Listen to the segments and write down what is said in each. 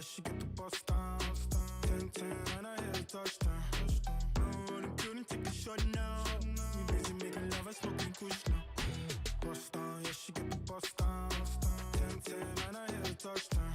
yeah, she get the bus down. 10-10 and I hear a touchdown. No, on the building, take a shot now. We busy making love and smoking kush now. Bus down, yeah, she get the bus down. 10-10 and I hear a touchdown.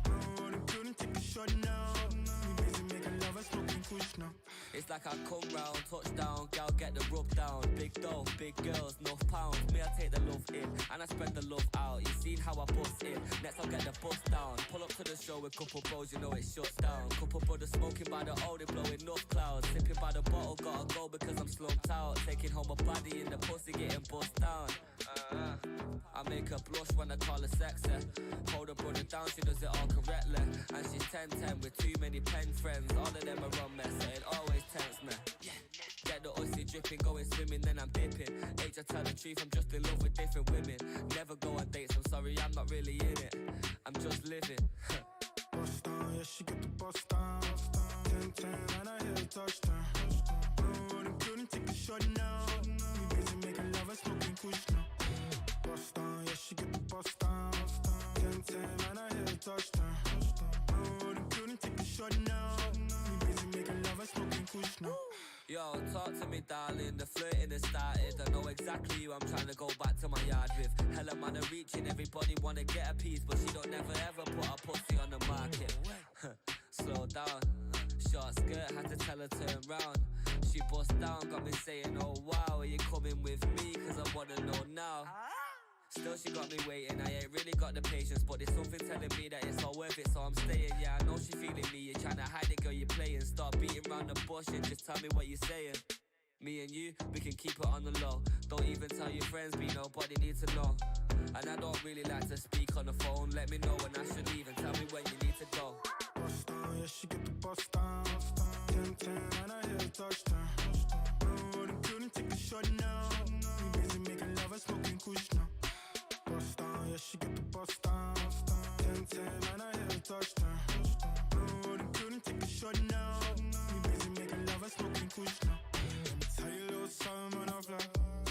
No, on the building, take a shot now. We busy making love and smoking kush now. It's like I come round, touchdown, gal get the rub down. Big dough, big girls, enough pounds. Me, I take the love in, and I spread the love out. You seen how I bust in, next I'll get the bus down. Pull up to the show with couple bros, you know it shuts down. Couple brothers smoking by the O, they blowing enough clouds. Sipping by the bottle, gotta go because I'm slumped out. Taking home a body in the pussy, getting bust down. I make her blush when I call her sexy. Hold her brother down, she does it all correctly. And she's 10-10 with too many pen friends. All of them are on me, so it always tempts me. Get the ussy dripping, going swimming, then I'm dipping. Age, I tell the truth, I'm just in love with different women. Never go on dates, I'm sorry, I'm not really in it. I'm just living. Bust down, yeah, she get the bus down. 10-10 and I hear a touchdown. No, on the building, take a shot now. We busy making love and smoking kush now. Bust down, yeah, she get the bus down. 10-10 and I hear a touchdown. No, on the building, take a shot now. We busy making love and smoking kush now. Yo, talk to me, darling, the flirting has started. I know exactly who I'm trying to go back to my yard with. Hella man are reaching, everybody wanna get a piece, but she don't never ever put her pussy on the market. Slow down, short skirt, had to tell her turn round. She bust down, got me saying, oh wow, are you coming with me, cause I wanna know now. Still she got me waiting, I ain't really got the patience, but there's something telling me that it's all worth it, so I'm staying. Yeah, I know she feeling me, you're trying to hide it, girl, you're playing. Start beating round the bush and just tell me what you're saying. Me and you, we can keep it on the low. Don't even tell your friends, be nobody needs to know. And I don't really like to speak on the phone. Let me know when I should leave and tell me when you need to go. Bust down, yeah, she get the bus down. 10-10 and I hear a touchdown. No, the building, take a shot now. We busy making love and smoking kush now. Bust down, yeah, she get the bus down. 10-10 and I hear a touchdown. No, the building, take a shot now. We busy making love and smoking kush now. Let me tell you a little something when I fly.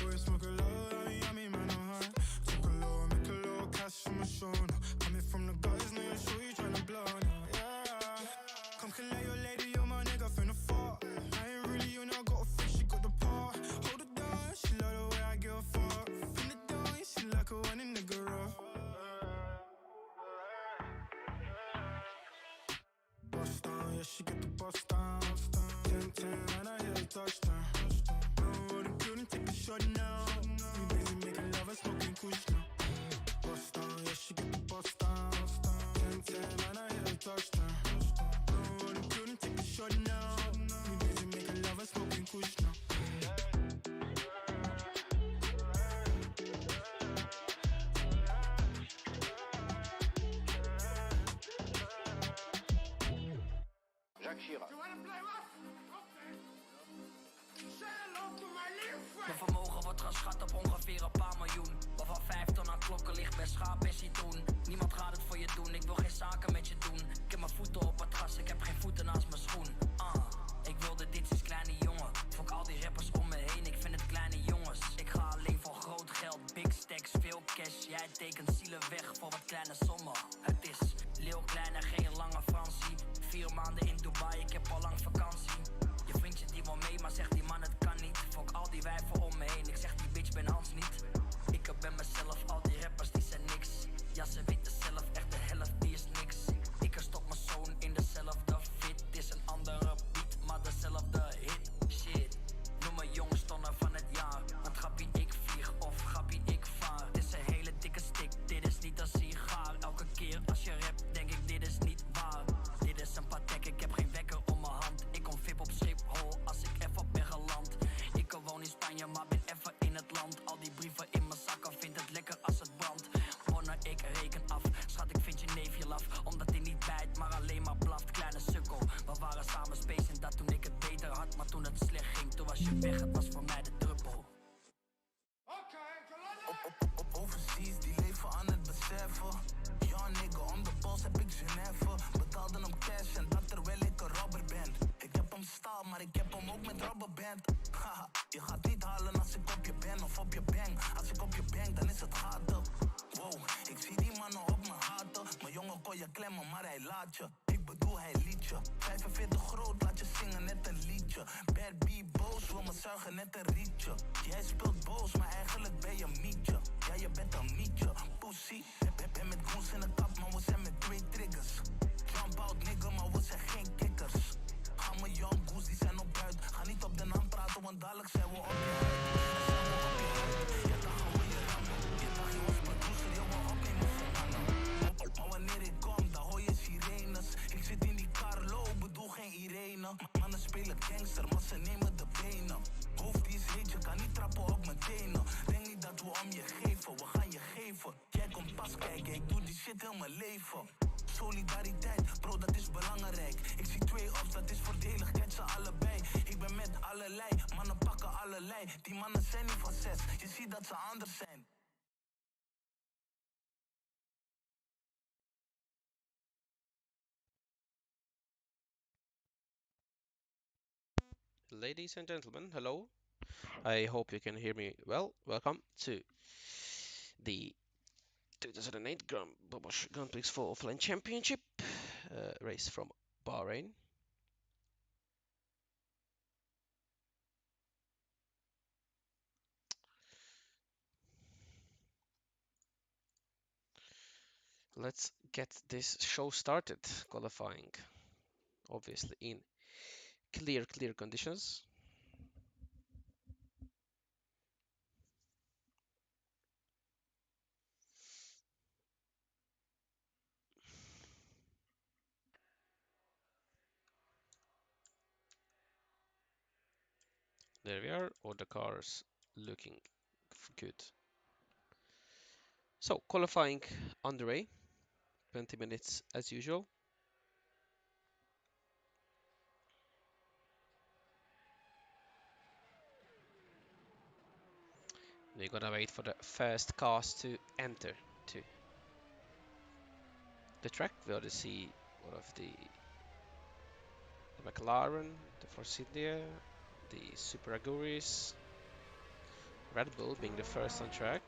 Boy, smoke a load, I mean, man, I'm high. Took a load, make a little cash from my shoulder. Coming from the guys, now you're sure you tryna blow now. Yeah, come collect your lady, you're my nigga finna fall. I ain't really, you know, got a fish, she got the paw. Hold it down, she love the way I give a fuck. Pin it down, she like a one in the garage. Bust down, yeah, she get the bus down. 10-10 and I hear a touchdown. No, the building, take a shot now. We busy making love and smoking kush now. Bust down, yeah, she get the bus down. 10-10 and I hear a touchdown. No, the building, take a shot now. We busy making love and smoking kush now. Mijn vermogen wordt geschat op ongeveer een paar miljoen. Waarvan 5 ton aan klokken ligt bij schaap en citroen. Niemand gaat het voor je doen, ik wil geen zaken met je doen. Ik heb mijn voeten op het gras, ik heb geen voeten naast mijn schoen. Ik wilde dit is kleine jongen. Fok al die rappers om me heen, ik vind het kleine jongens. Ik ga alleen voor groot geld, big stacks, veel cash. Jij tekent zielen weg voor wat kleine sommen. Het is leeuw kleine, geen lange Fransie. 4 maanden in Dubai, ik heb al lang vakantie. Je vriendje die wil mee, maar zegt die man het kan niet. Fok al die wijven om me heen, ik zeg die bitch ben Hans niet. Ik ben mezelf, al die rappers die zijn niks. Ja ze weten zelf, echt de helft die is niks. Ik stop mijn zoon in dezelfde fit. Het is een andere beat, maar dezelfde hit. Shit, noem me jongstonder van het jaar. Want grappie ik vlieg of grappie ik vaar. Het is een hele dikke stick, dit is niet een sigaar. Elke keer als je rapt denk ik dit is niet waar. Dit is een patek, ik heb geen wekker om mijn hand. Ik kom vip op Schiphol als ik even ben geland. Ik woon in Spanje maar ben even in het land. Al die brieven in mijn zakken, vind het lekker als het brandt. Bonner, ik reken af, schat ik vind je neefje laf. Omdat hij niet bijt, maar alleen maar blaft, kleine sukkel. We waren samen space en dat toen ik het beter had. Maar toen het slecht ging, toen was je weg, het was voor mij de druppel. Overseas, die leven aan het beseffen. Ja nigga, om de pols heb ik Genève. Betaalde hem cash en dat terwijl ik een robber ben. Ik heb hem staal, maar ik heb hem ook met rubberband. Haha, je gaat niet halen als ik op je ben of op je bang. Als ik op je bang, dan is het gaten. Wow, ik zie die mannen op me haten. Maar jongen, kon je klemmen, maar hij laat je. Ik bedoel, hij liet je. 45 groot, laat je zingen net een liedje. Bad boos, wil me zuigen net een rietje. Jij speelt boos, maar eigenlijk ben je mietje. Ja, je bent een mietje, pussy. Ben met goons in de kap, maar we zijn met 2 triggers. Jump out, nigga, maar we zijn geen kikkers. Ga mijn young goons, die zijn op buiten. Ga niet op de naam praten, want dadelijk zijn we op je huid. Ja, dan gaan we je rammen. Je dacht je was producer, je wil opnemen voor mannen. Maar wanneer ik kom, dan hoor je sirenes. Ik zit in die Carlo, bedoel geen Irene. Mannen spelen gangster, maar ze nemen de benen. Hoofd die is heet, je kan niet trappen op mijn tenen. Denk niet dat we om je geven, we gaan je geven. Jij komt pas kijken, ik doe die shit heel mijn leven. Solidariteit, bro, dat is belangrijk. Ik zie 2 ops, dat is voordelig, catch ze allebei. Ik ben met allerlei, mannen pakken allerlei. Die mannen zijn niet van 6, je ziet dat ze anders zijn. Ladies and gentlemen, hello. I hope you can hear me well. Welcome to the 2008 Bobos Grand Prix 4 Offline Championship race from Bahrain. Let's get this show started. Qualifying, obviously in clear conditions. There we are, all the cars looking good. So, qualifying underway, 20 minutes as usual. We're gonna wait for the first cars to enter to the track. We already see one of the McLaren, the Force India, the Super Aguris, Red Bull being the first on track,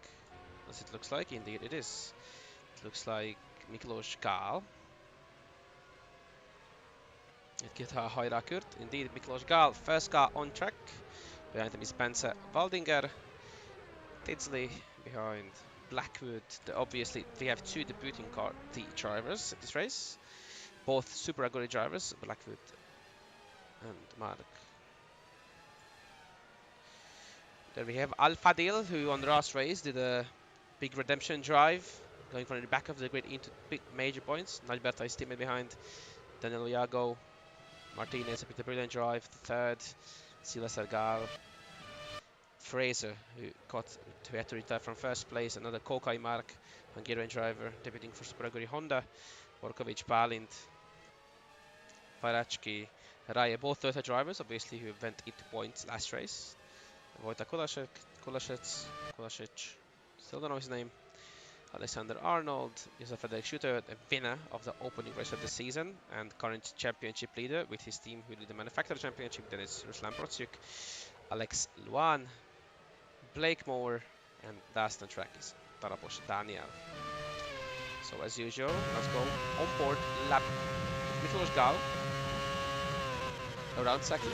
as it looks like. Indeed it is. It looks like Miklos Gál. It gets a high record. Indeed, Miklos Gál, first car on track. Behind him is Spencer Waldinger. Tidsley behind Blackwood. Obviously, we have 2 debuting car drivers at this race. Both Super Aguri drivers, Blackwood and Mark. There we have Al Fadil, who on the last race did a big redemption drive, going from the back of the grid into big major points. Nalberto is teammate behind. Daniel Iago, Martinez with a brilliant drive, third. Silas Sergal, Fraser, who had to retire from first place. Another Kokai Mark, Hungarian driver, debuting for Super Aguri Honda. Borkovic, Balint, Parachki, Raya, both Toyota drivers, obviously, who went into points last race. Wojta Kulasic, still don't know his name. Alexander Arnold, Jozef Frederik Sütő, the winner of the opening race of the season and current championship leader with his team who did the manufacturer championship. Then it's Ruslan Protsiuk, Alex Luan, Blake Moore, and last on track is Tarapos Daniel. So as usual, let's go on board lap Miklos Gál around Sakhir.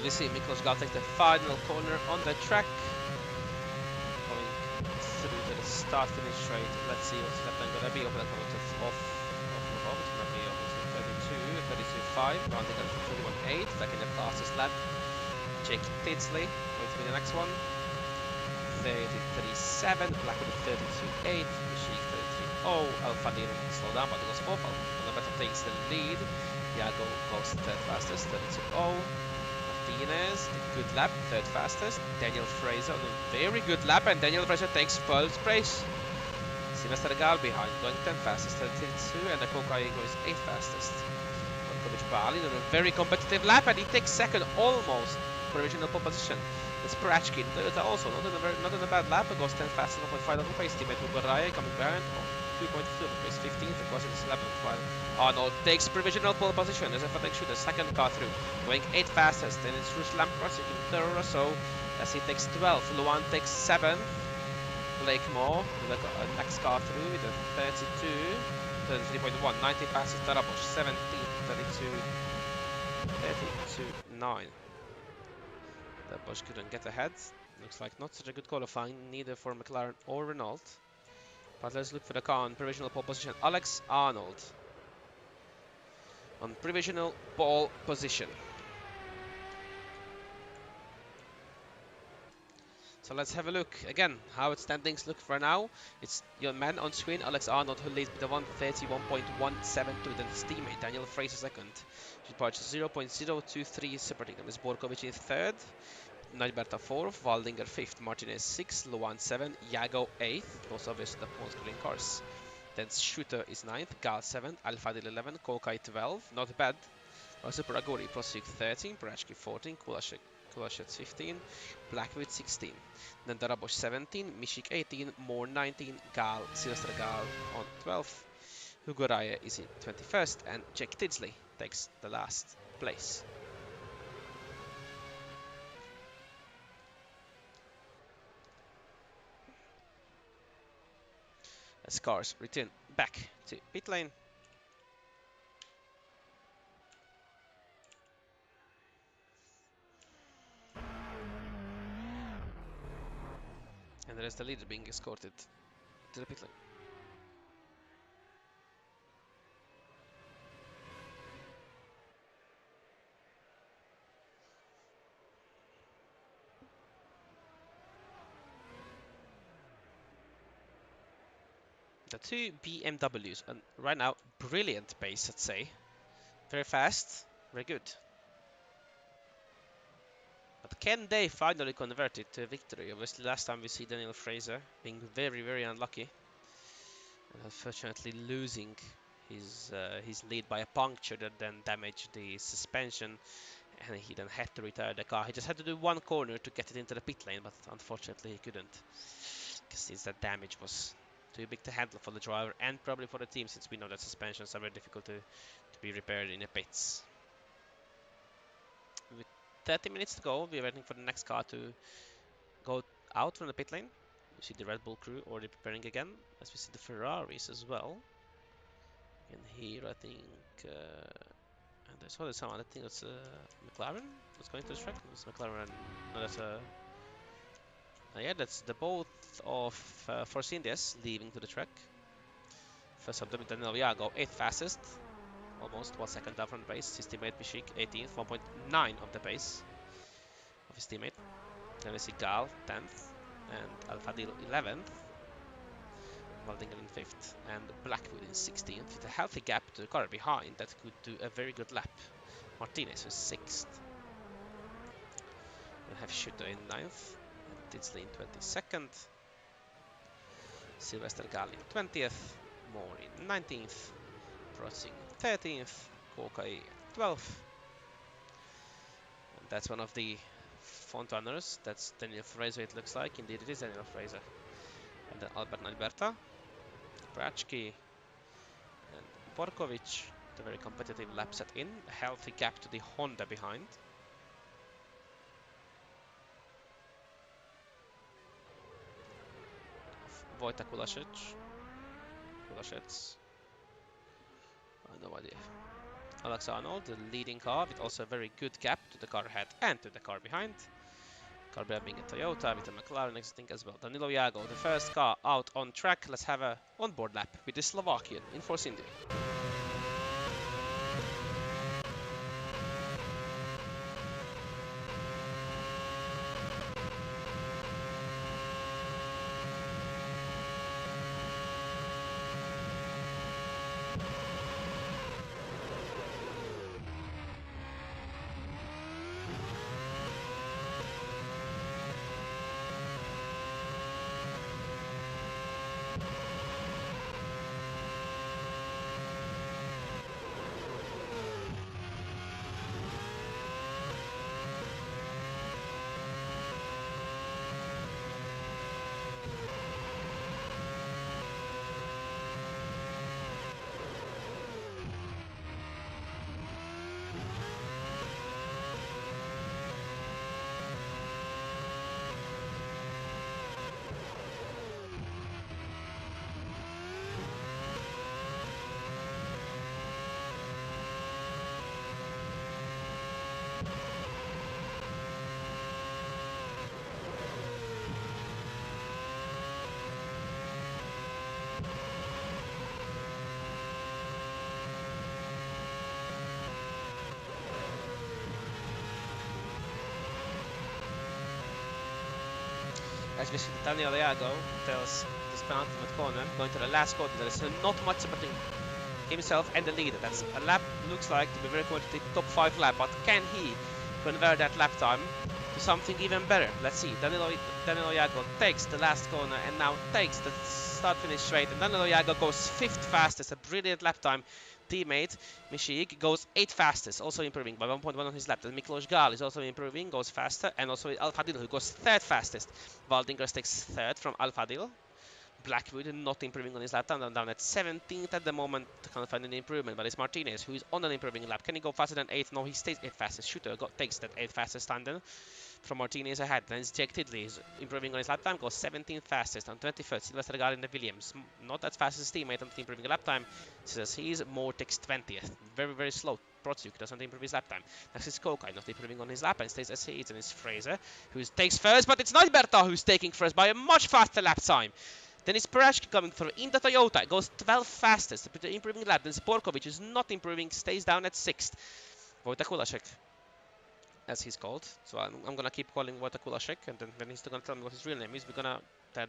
we see Miklos Gal take the final corner on the track. Going through to the start finish straight. Let's see what's left going to be. Open comment off. It's going to be obviously 32, 32.5, rounding up to 31.8, second the fastest lap. Jake Tidsley going to be the next one. 33.7, Black with a 32.8, Mishik 33.0, Alfa Nir slow down but it goes fourth. Alfa takes the lead. Iago goes third fastest, 32.0. Martinez, a good lap, third fastest. Daniel Fraser on a very good lap, and Daniel Fraser takes first place. Sylvester Gal behind, going 10th fastest, 32, and the Kokai goes 8th fastest. Markovic Bali on a very competitive lap, and he takes second almost for original pole position. It's Prachkin, Toyota also not in a bad lap, it goes 10th fastest, 1.5 over pace. Teammate Ugaraya coming behind, 2.2 over pace, 15th, of course it's 11th, while Arnold takes provisional pole position as a Frederik shooter, second car through, going 8th fastest, then it's Ruslan crossing in third or so, as he takes 12th, Luan takes 7th. Blake Moore, the next car through with a 32, 33.1, 90 passes, Tarabosh, 17, 32.9. The Bosch couldn't get ahead. Looks like not such a good qualifying, neither for McLaren or Renault. But let's look for the car on provisional pole position. Alex Arnold on provisional pole position. So let's have a look again how its standings look for now. It's your man on screen, Alex Arnold, who leads with a 131.172. Then his teammate Daniel Fraser second. Departure 0.023 separating them is Borkovic in third, Neuberta 4th, Waldinger 5th, Martinez 6th, Luan 7th, Iago 8th, those obviously the most green cars. Then Sütő is 9th, Gal 7th, Alfadil 11th, Kokai 12th, not bad. Also Pragori, Prosik 13, Prachki 14, Kulashek 15, Blackwood 16. Then Darabosh 17, Mishik 18, Moore 19, Gal, Sylvester Gal on 12th, Hugoraya is in 21st, and Jack Tidsley takes the last place. As cars return back to pit lane. And there is the leader being escorted to the pit lane. The two BMWs, and right now, brilliant pace, I'd say. Very fast, very good. But can they finally convert it to a victory? Obviously, last time we see Daniel Fraser being very, very unlucky. And unfortunately losing his lead by a puncture that then damaged the suspension. And he then had to retire the car. He just had to do one corner to get it into the pit lane, but unfortunately he couldn't. Because since that damage was too big to handle for the driver and probably for the team, since we know that suspensions are very difficult to be repaired in the pits. With 30 minutes to go, we're waiting for the next car to go out from the pit lane. You see the Red Bull crew already preparing again, as we see the Ferraris as well. And here I think, and I saw there's someone, I think it's McLaren that's going to the track. It's McLaren, no, that's yeah, that's the both of Force Indias leaving to the track. First of them, Daniel Iago, 8th fastest, almost 1 second down from the pace. His teammate Mishik, 18th, 1.9 of the pace of his teammate. Then we see Gal, 10th, and Alfadil, 11th. Waldinger in 5th, and Blackwood in 16th, with a healthy gap to the car behind that could do a very good lap. Martinez was 6th. We'll have Sütő in 9th, and Tidsley in 22nd. Sylvester Gal in 20th, Moore in 19th, Prosing 13th, Kokai 12th. And that's one of the front runners. That's Daniel Fraser, it looks like. Indeed, it is Daniel Fraser. And then Albert Neuberta, Prachki, and Borkovic. The very competitive lap set in. A healthy gap to the Honda behind. Wojtek Kulasec. I have no idea. Alex Arnold, the leading car, with also a very good gap to the car ahead and to the car behind. Car behind being a Toyota with a McLaren exiting as well. Danilo Jago, the first car out on track. Let's have a onboard lap with the Slovakian in Force India. As we see, Daniel Iago tells this penultimate corner, going to the last corner, there is not much between himself and the leader. That's a lap, looks like to be very quantitative top 5 lap, but can he convert that lap time to something even better? Let's see. Danilo Iago takes the last corner and now takes the start finish straight, and Danilo Iago goes 5th fastest, a brilliant lap time. Teammate Mishik goes 8th fastest, also improving by 1.1 on his lap. Then Miklos Gal is also improving, goes faster, and also Al Fadil, who goes 3rd fastest. Valdingers takes 3rd from Al Fadil. Blackwood not improving on his lap time, down at 17th at the moment. Can't find any improvement, but it's Martinez who is on an improving lap. Can he go faster than 8th? No, he stays 8th fastest. Sütő takes that 8th fastest time then from Martinez ahead. Then it's Jake Tiddley is improving on his lap time, goes 17th fastest. On 21st, Sylvester Gard in the Williams. Not as fast as his teammate, not improving lap time. Says he's Mortex 20th. Very, very slow. Protsuk doesn't improve his lap time. Next is Kokai, not improving on his lap and stays as he is. And it's Fraser who takes first, but it's not Berta who's taking first by a much faster lap time. Then it's Perashki coming through in the Toyota, goes 12th fastest, improving lap. Then Sporkovic, who's not improving, stays down at 6th. Wojtek Kulaszek, as he's called. So I'm gonna keep calling Wojtek Kulaszek, and then he's gonna tell me what his real name is. We're gonna tell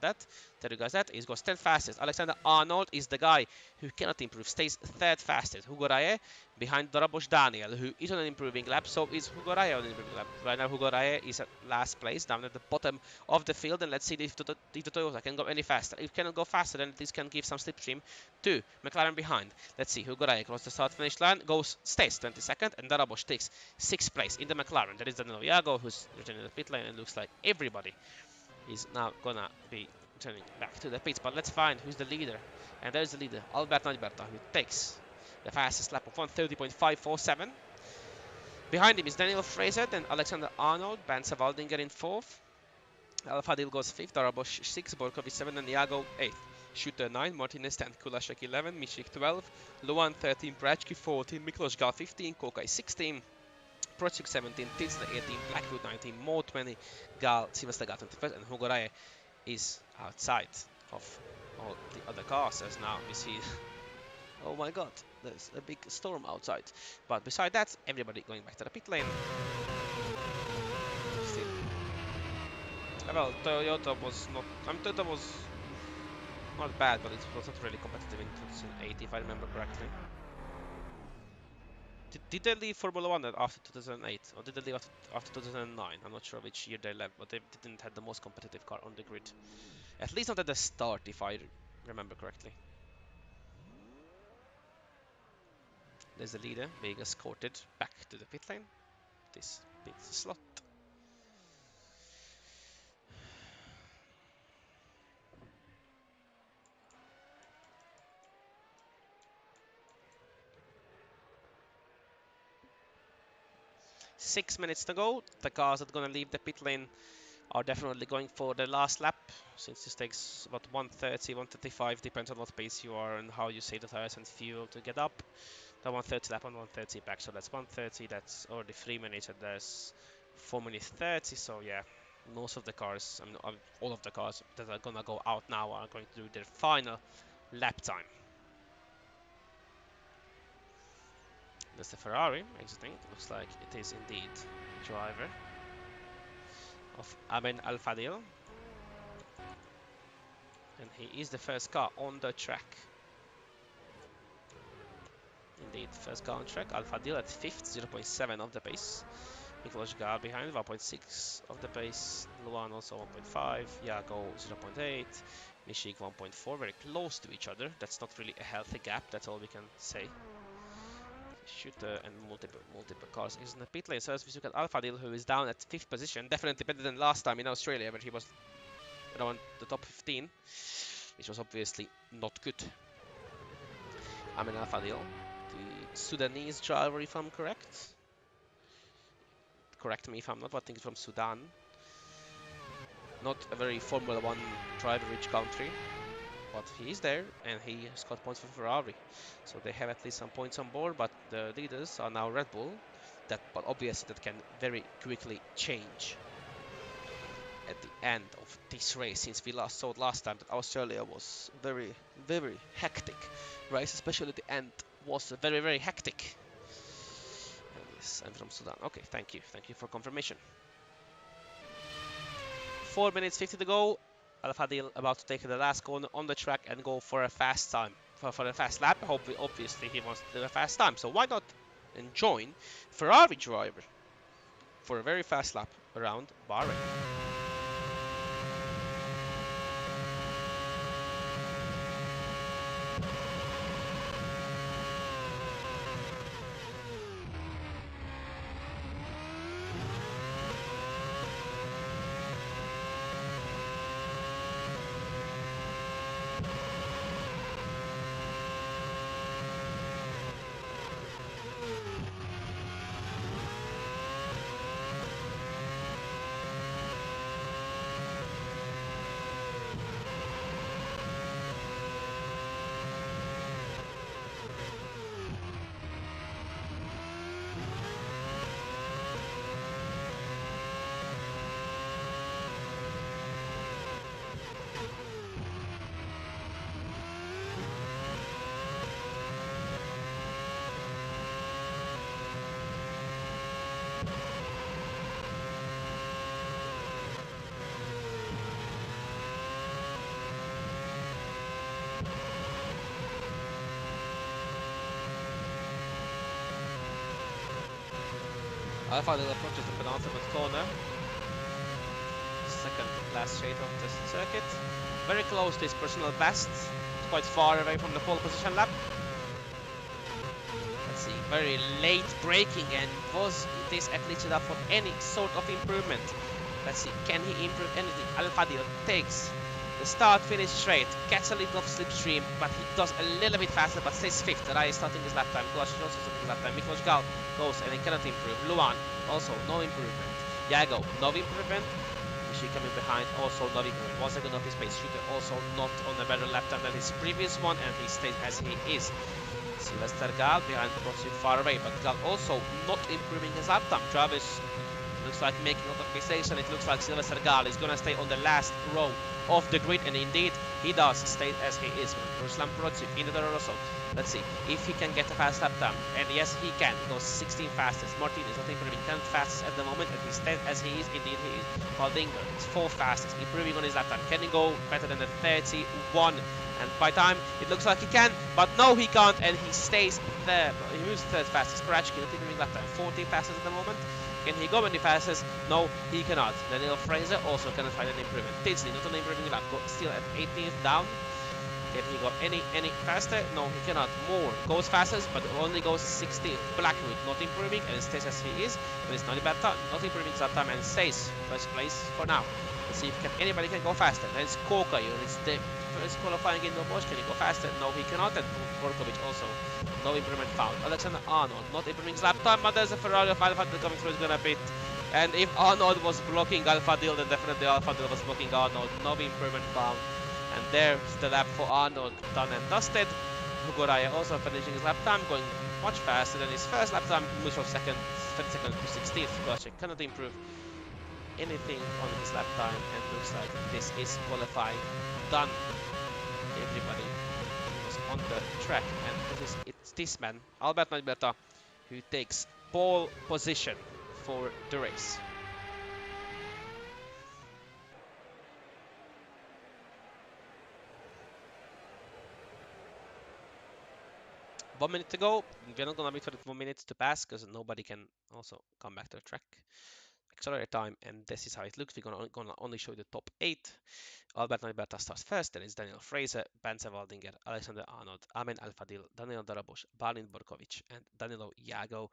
you guys that. He goes 10th fastest. Alexander Arnold is the guy who cannot improve, stays 3rd fastest. Hugo Raye behind Dorobosh Daniel, who is on an improving lap, so is Hugo Raye on an improving lap. Right now Hugo Raye is at last place, down at the bottom of the field, and let's see if the Toyota can go any faster. If it cannot go faster, then this can give some slipstream to McLaren behind. Let's see, Hugo Raye across the start-finish line, stays 22nd, and Dorobosh takes 6th place in the McLaren. There is Danilo Iago, who's returning to the pit lane, and it looks like everybody is now gonna be turning back to the pits. But let's find who's the leader. And there's the leader, Albert Najberta, who takes the fastest lap of 1:30.547. Behind him is Daniel Fraser, then Alexander Arnold, Bansa Waldinger in 4th. Al Fadil goes 5th, Darabosh 6th, Borkovic 7th, and Iago 8th. Sütő 9, Martinez 10, Kulaszek 11, Mishik 12, Luan 13, Brachki 14, Miklos Gal 15, Kokai 16, Protsuk 17, Tinsler 18, Blackwood 19, Mo 20, Gal, Sylvester Gal 21st, and Hugo Raye is outside of all the other cars, as now we see. Oh my god, there's a big storm outside. But beside that, everybody going back to the pit lane. Still. Well, Toyota was not. Toyota was not bad, but it was not really competitive in 2008, if I remember correctly. Did they leave Formula 1 after 2008, or did they leave after 2009? I'm not sure which year they left, but they didn't have the most competitive car on the grid. At least not at the start, if I remember correctly. There's the leader being escorted back to the pit lane. This pit slot. Six minutes to go. The cars that are going to leave the pit lane are definitely going for the last lap, since this takes about 1:30, 1:35, depends on what pace you are and how you save the tires and fuel to get up. The 130 lap on 130 back, so that's 130, that's already 3 minutes, and there's 4 minutes 30, so yeah, most of the cars, I mean, all of the cars that are gonna go out now are going to do their final lap time. That's the Ferrari exiting. It looks like it is indeed the driver of Aben Al-Fadil. And he is the first car on the track. Indeed, first car on track. Al-Fadil at 5th, 0.7 of the pace. Nicolas Gal behind, 1.6 of the pace. Luan also 1.5. Iago 0.8. Nishik 1.4. Very close to each other. That's not really a healthy gap. That's all we can say. Sütő and multiple cars is in the pit lane. So as we look at Al-Fadil, who is down at 5th position, definitely better than last time in Australia, where he was around the top 15, which was obviously not good. Amin Al-Fadil, the Sudanese driver, if I'm correct. Correct me if I'm not, but I think it's from Sudan. Not a very Formula 1 driver-rich country, but he is there, and he has got points for Ferrari. So they have at least some points on board, but the leaders are now Red Bull. But obviously that can very quickly change at the end of this race, since we saw last time that Australia was very, very hectic race, especially the end was very, very hectic. And yes, I'm from Sudan. Okay, thank you for confirmation. 4 minutes 50 to go. Al-Fadil about to take the last corner on the track and go for a fast time, for a fast lap. Obviously he wants to do a fast time, so why not and join Ferrari driver for a very fast lap around Bahrain. Al-Fadil approaches the penultimate corner. Second last straight of the circuit. Very close to his personal best. It's quite far away from the pole position lap. Let's see, very late braking, and was this at least enough for any sort of improvement? Let's see, can he improve anything? Al-Fadil takes the start-finish straight, gets a little of slipstream, but he does a little bit faster, but stays 5th. Rai is starting his lap time. Kulash is also starting his lap time. Miklos Gal goes and he cannot improve. Luan, also no improvement. Iago, no improvement. She coming behind, also no improvement. 1 second off his pace. Sütő also not on a better lap time than his previous one, and he stays as he is. Sylvester Gal behind Proxy far away, but Gal also not improving his lap time. Travis looks like making a lot of mistakes, and it looks like Sylvester Gal is gonna stay on the last row of the grid, and indeed he does stay as he is. Ruslan Protsip in the Rosso. Let's see if he can get a fast lap time, and yes he can. He goes 16 fastest. Martin is not improving, 10th fastest at the moment, and he stays as he is. Indeed he is. Valdinger is 4th fastest, improving on his lap time. Can he go better than the 31? And by time it looks like he can, but no he can't, and he stays there. He moves 3rd fastest. Karachki not improving lap time, 14th fastest at the moment. Can he go any fastest? No, he cannot. Daniel Fraser also cannot find an improvement. Tinsley not only improving lap, still at 18th down. Can he go any faster? No, he cannot. Moore goes fastest, but only goes 16th. Blackwood not improving and stays as he is, but it's not a bad time, not improving that time, and stays 1st place for now. Let's see if anybody can go faster. Then it's Koka, it's the first qualifying in Bobos. Can he go faster? No, he cannot. And Borkovic also no improvement found. Alexander Arnold not improving his lap time, but there's a Ferrari of Al-Fadil coming through, is gonna pit. And if Arnold was blocking Al-Fadil, then definitely Al-Fadil was blocking Arnold. No improvement found. And there's the lap for Arnold done and dusted. Hugoraya also finishing his lap time, going much faster than his first lap time, moves from 32nd to 16th. Kolasek cannot improve anything on his lap time, and looks like this is qualifying done. Everybody was on the track, and it's this man, Albert Nagbeta, who takes pole position for the race. One minute to go. We're not gonna wait for the 1 minute to pass because nobody can also come back to the track. Accelerate time, and this is how it looks. We're gonna only show the top 8. Albert Nagbeta starts first, then it's Daniel Fraser, Bence Waldinger, Alexander Arnold, Amen Alfadil, Daniel Darabos, Balint Borkovic, and Danilo Iago.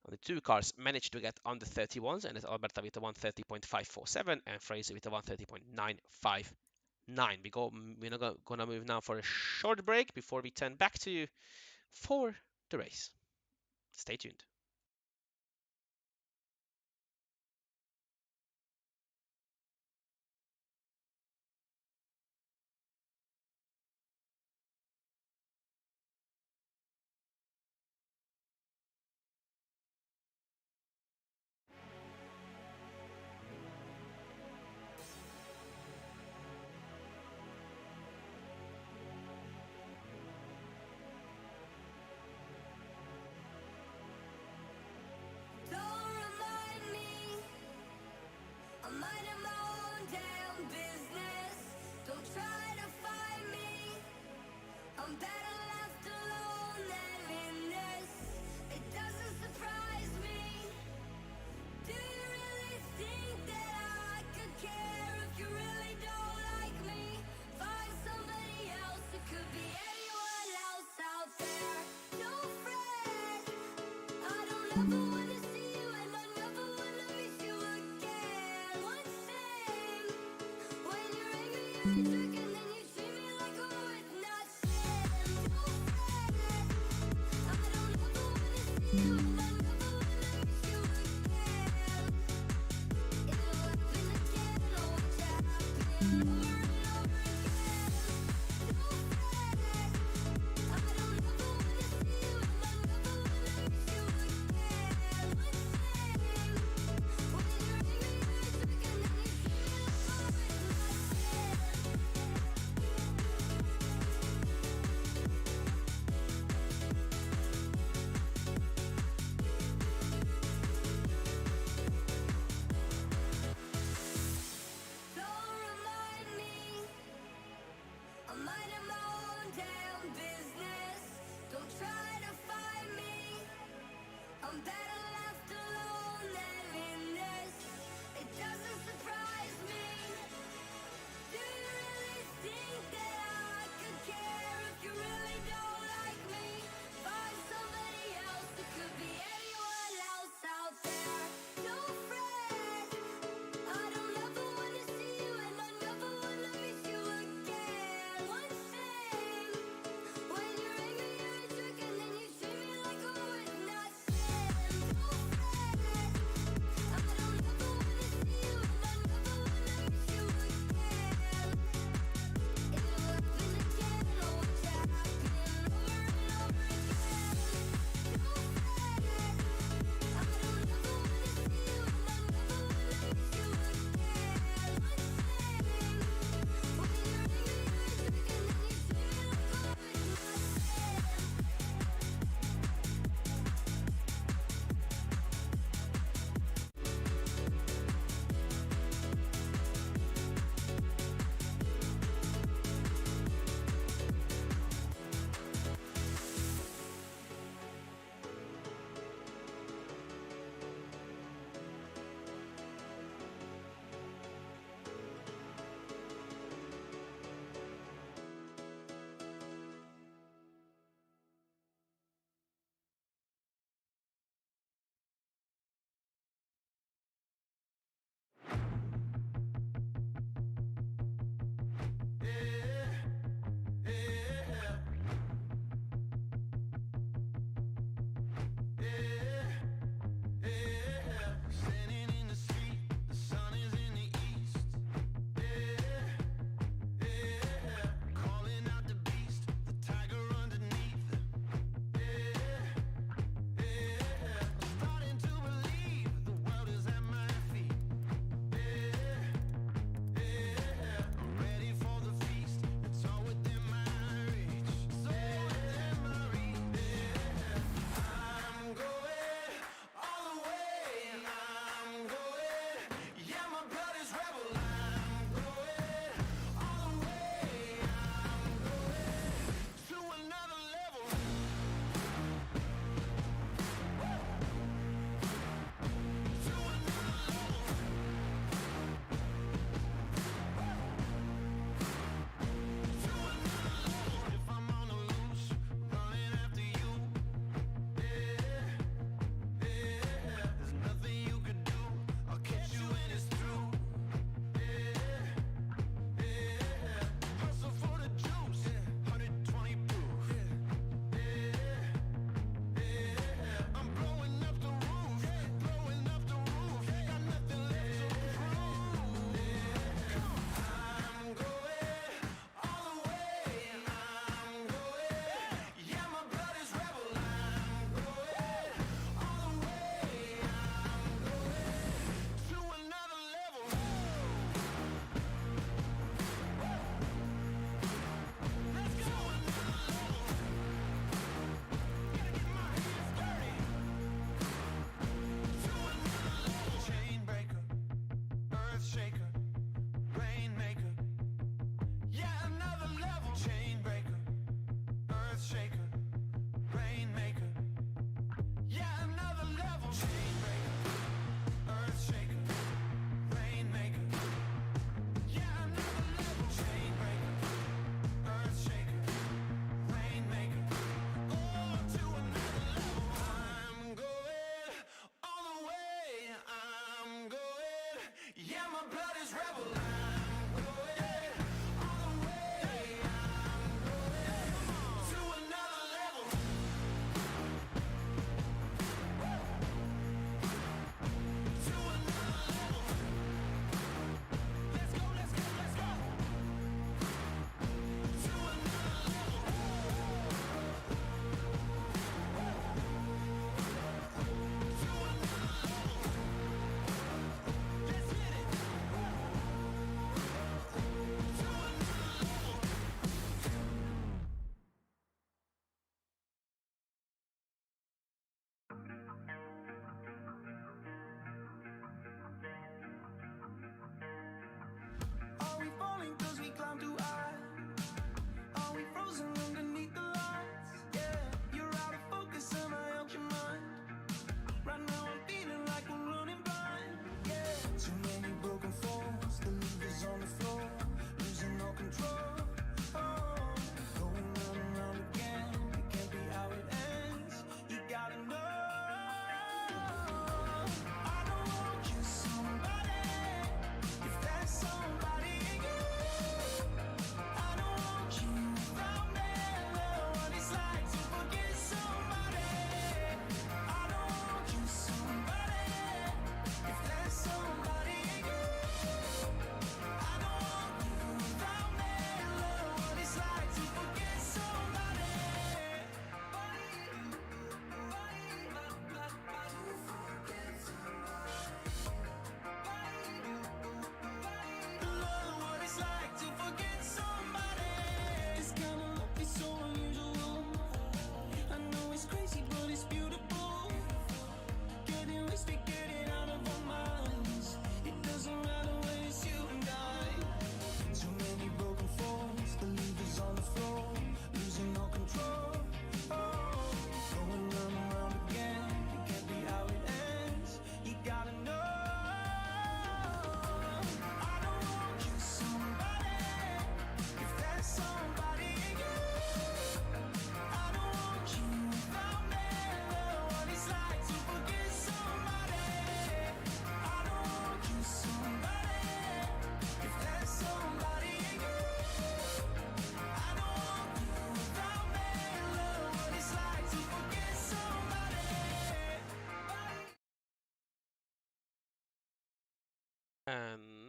The 2 cars managed to get under 31s, and it's Alberta with a 130.547 and Fraser with a 130.959. We're gonna move now for a short break before we turn back to you for the race. Stay tuned.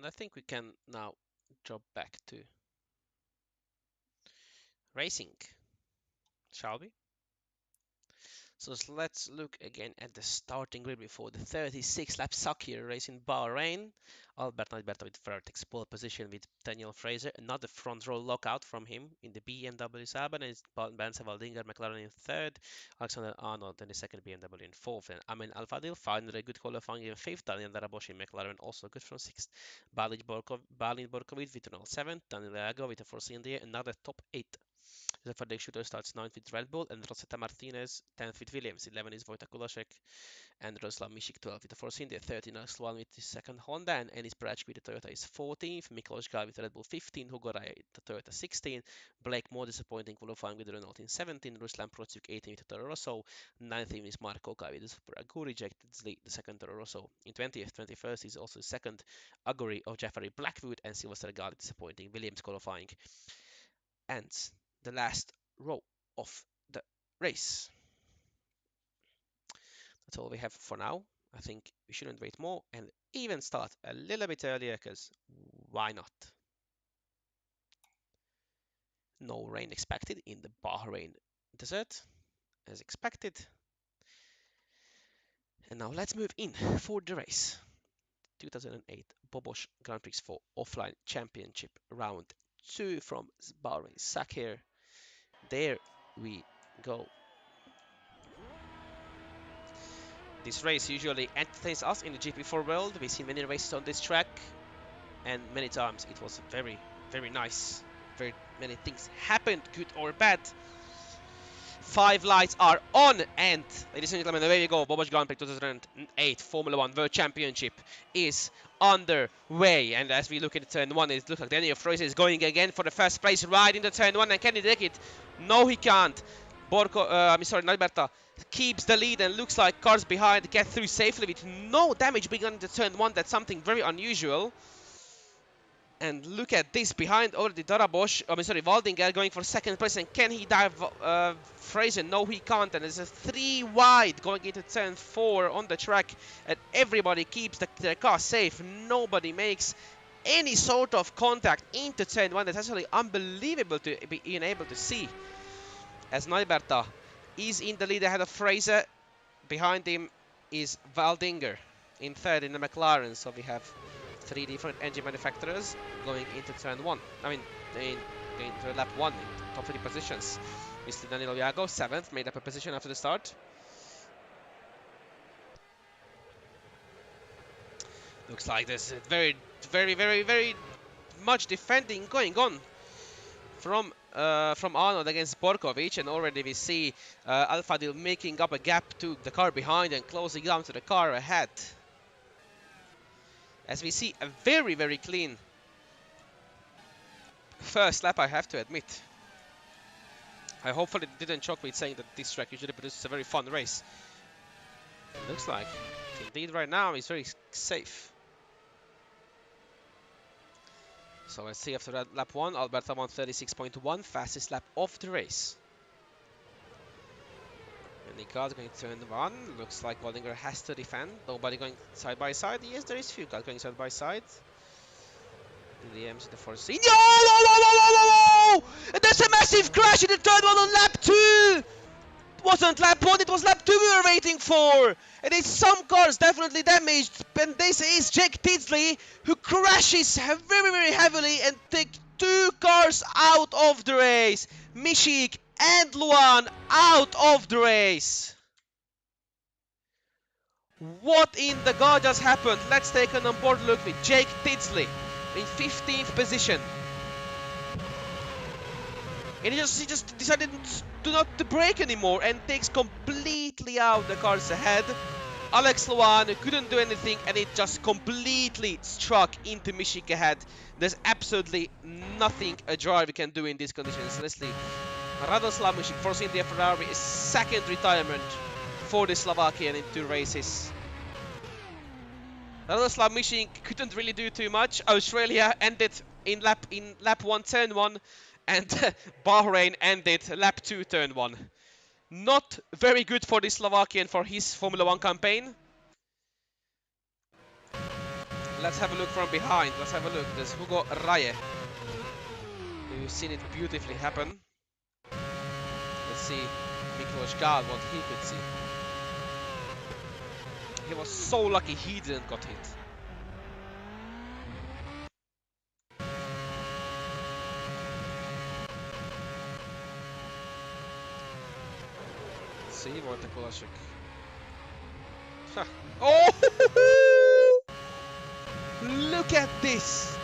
And I think we can now drop back to racing, shall we? So let's look again at the starting grid before the 36-lap Sakhir race in Bahrain. Albert Alberta with Frederik's pole position with Daniel Fraser. Another front row lockout from him in the BMW Saab. And it's Benze Waldinger McLaren in third. Alexander Arnold in the second BMW in fourth. And Amin Al-Fadil finally a good qualifying in fifth. Daniel Darabosh in McLaren also good from sixth. Balin Borkovic with Renault seventh. Daniel Iago with a 4-cylinder. Another top eight. The Frederik Sütő starts 9th with Red Bull, and Rosetta Martinez 10th with Williams. 11 is Wojtek Kulaszek, and Roslav Mishik 12 with the Force India. 13 Alex1 with the second Honda, and Enis Bracek with the Toyota is 14th. Miklos Gal with the Red Bull 15. Hugo Rai the Toyota 16. Blake more disappointing qualifying with the Renault in 17. Ruslan Procuk 18 with the Toro Rosso. 19th is Marco Kai with the Super Aguri. Rejected the second Toro Rosso. In 20th, 21st is also the second Aguri of Jeffrey Blackwood, and Sylvester Gali disappointing Williams qualifying. And the last row of the race. That's all we have for now. I think we shouldn't wait more and even start a little bit earlier, because why not? No rain expected in the Bahrain desert as expected. And now let's move in for the race. 2008 Bobos Grand Prix for Offline Championship Round 2 from Bahrain Sakhir. There we go. This race usually entertains us in the GP4 world. We've seen many races on this track, and many times it was very, very nice. Very many things happened, good or bad. 5 lights are on, and ladies and gentlemen, there you go. Bobos Grand Prix 2008 Formula 1 World Championship is underway. And as we look at turn 1, it looks like Daniel Fraser is going again for the first place right into turn 1. And can he take it? No, he can't. Alberta keeps the lead, and looks like cars behind get through safely with no damage being into turn 1. That's something very unusual. And look at this, behind already Darabosh, Waldinger going for second place, and can he dive Fraser? No, he can't, and there's a 3 wide going into turn 4 on the track, and everybody keeps their car safe. Nobody makes any sort of contact into turn 1. That's actually unbelievable to be able to see, as Neuberta is in the lead ahead of Fraser. Behind him is Waldinger in third in the McLaren, so we have 3 different engine manufacturers going into turn 1. Going into lap 1 in top 3 positions. Mr. Danilo Iago, 7th, made up a position after the start. Looks like there's very, very, very, very much defending going on from Arnold against Borkovic, and already we see Al-Fadil making up a gap to the car behind and closing down to the car ahead. As we see a very, very clean first lap, I have to admit. I hopefully didn't choke me saying that this track usually produces a very fun race. Looks like, indeed right now, it's very safe. So let's see after that lap 1, Alberta 136.1, fastest lap of the race. Many cars going to turn 1. Looks like Waldinger has to defend. Nobody going side by side. Yes, there is few cars going side by side. Williams in the first scene. Whoa! And there's a massive crash in the third one on lap 2! It wasn't lap 1, it was lap 2 we were waiting for! And it's some cars definitely damaged. And this is Jake Tidsley, who crashes very, very heavily and takes 2 cars out of the race. Mishik and Luan out of the race. What in the god just happened? Let's take an onboard look with Jake Tidsley in 15th position. And he just decided not to brake anymore and takes completely out the cars ahead. Alex Luan couldn't do anything, and it just completely struck into Mishik ahead. There's absolutely nothing a driver can do in these conditions. Honestly, Radoslav Mishik, Force India Ferrari, is second retirement for the Slovakian in 2 races. Radoslav Mishik couldn't really do too much. Australia ended in lap 1, turn 1, and Bahrain ended lap 2, turn 1. Not very good for the Slovakian for his Formula 1 campaign. let's have a look from behind. Let's have a look. There's Hugo Raye, who's seen it beautifully happen. Let's see Miklos Gál, what he could see. He was so lucky he didn't got hit. Let's see Wojtek Kulaszek. Oh! Look at this!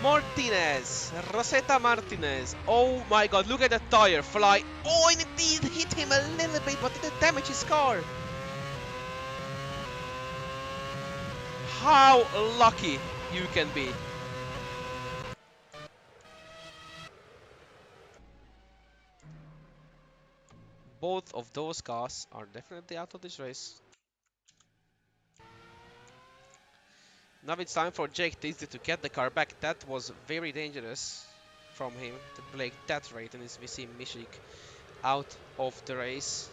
Martinez, Rosetta Martinez. Oh my god, look at that tire fly. Oh, and it did hit him a little bit, but it didn't damage his car. How lucky you can be. Both of those cars are definitely out of this race. Now it's time for Jake Tinsley to get the car back. That was very dangerous from him to break that rate, and we see Mishik out of the race.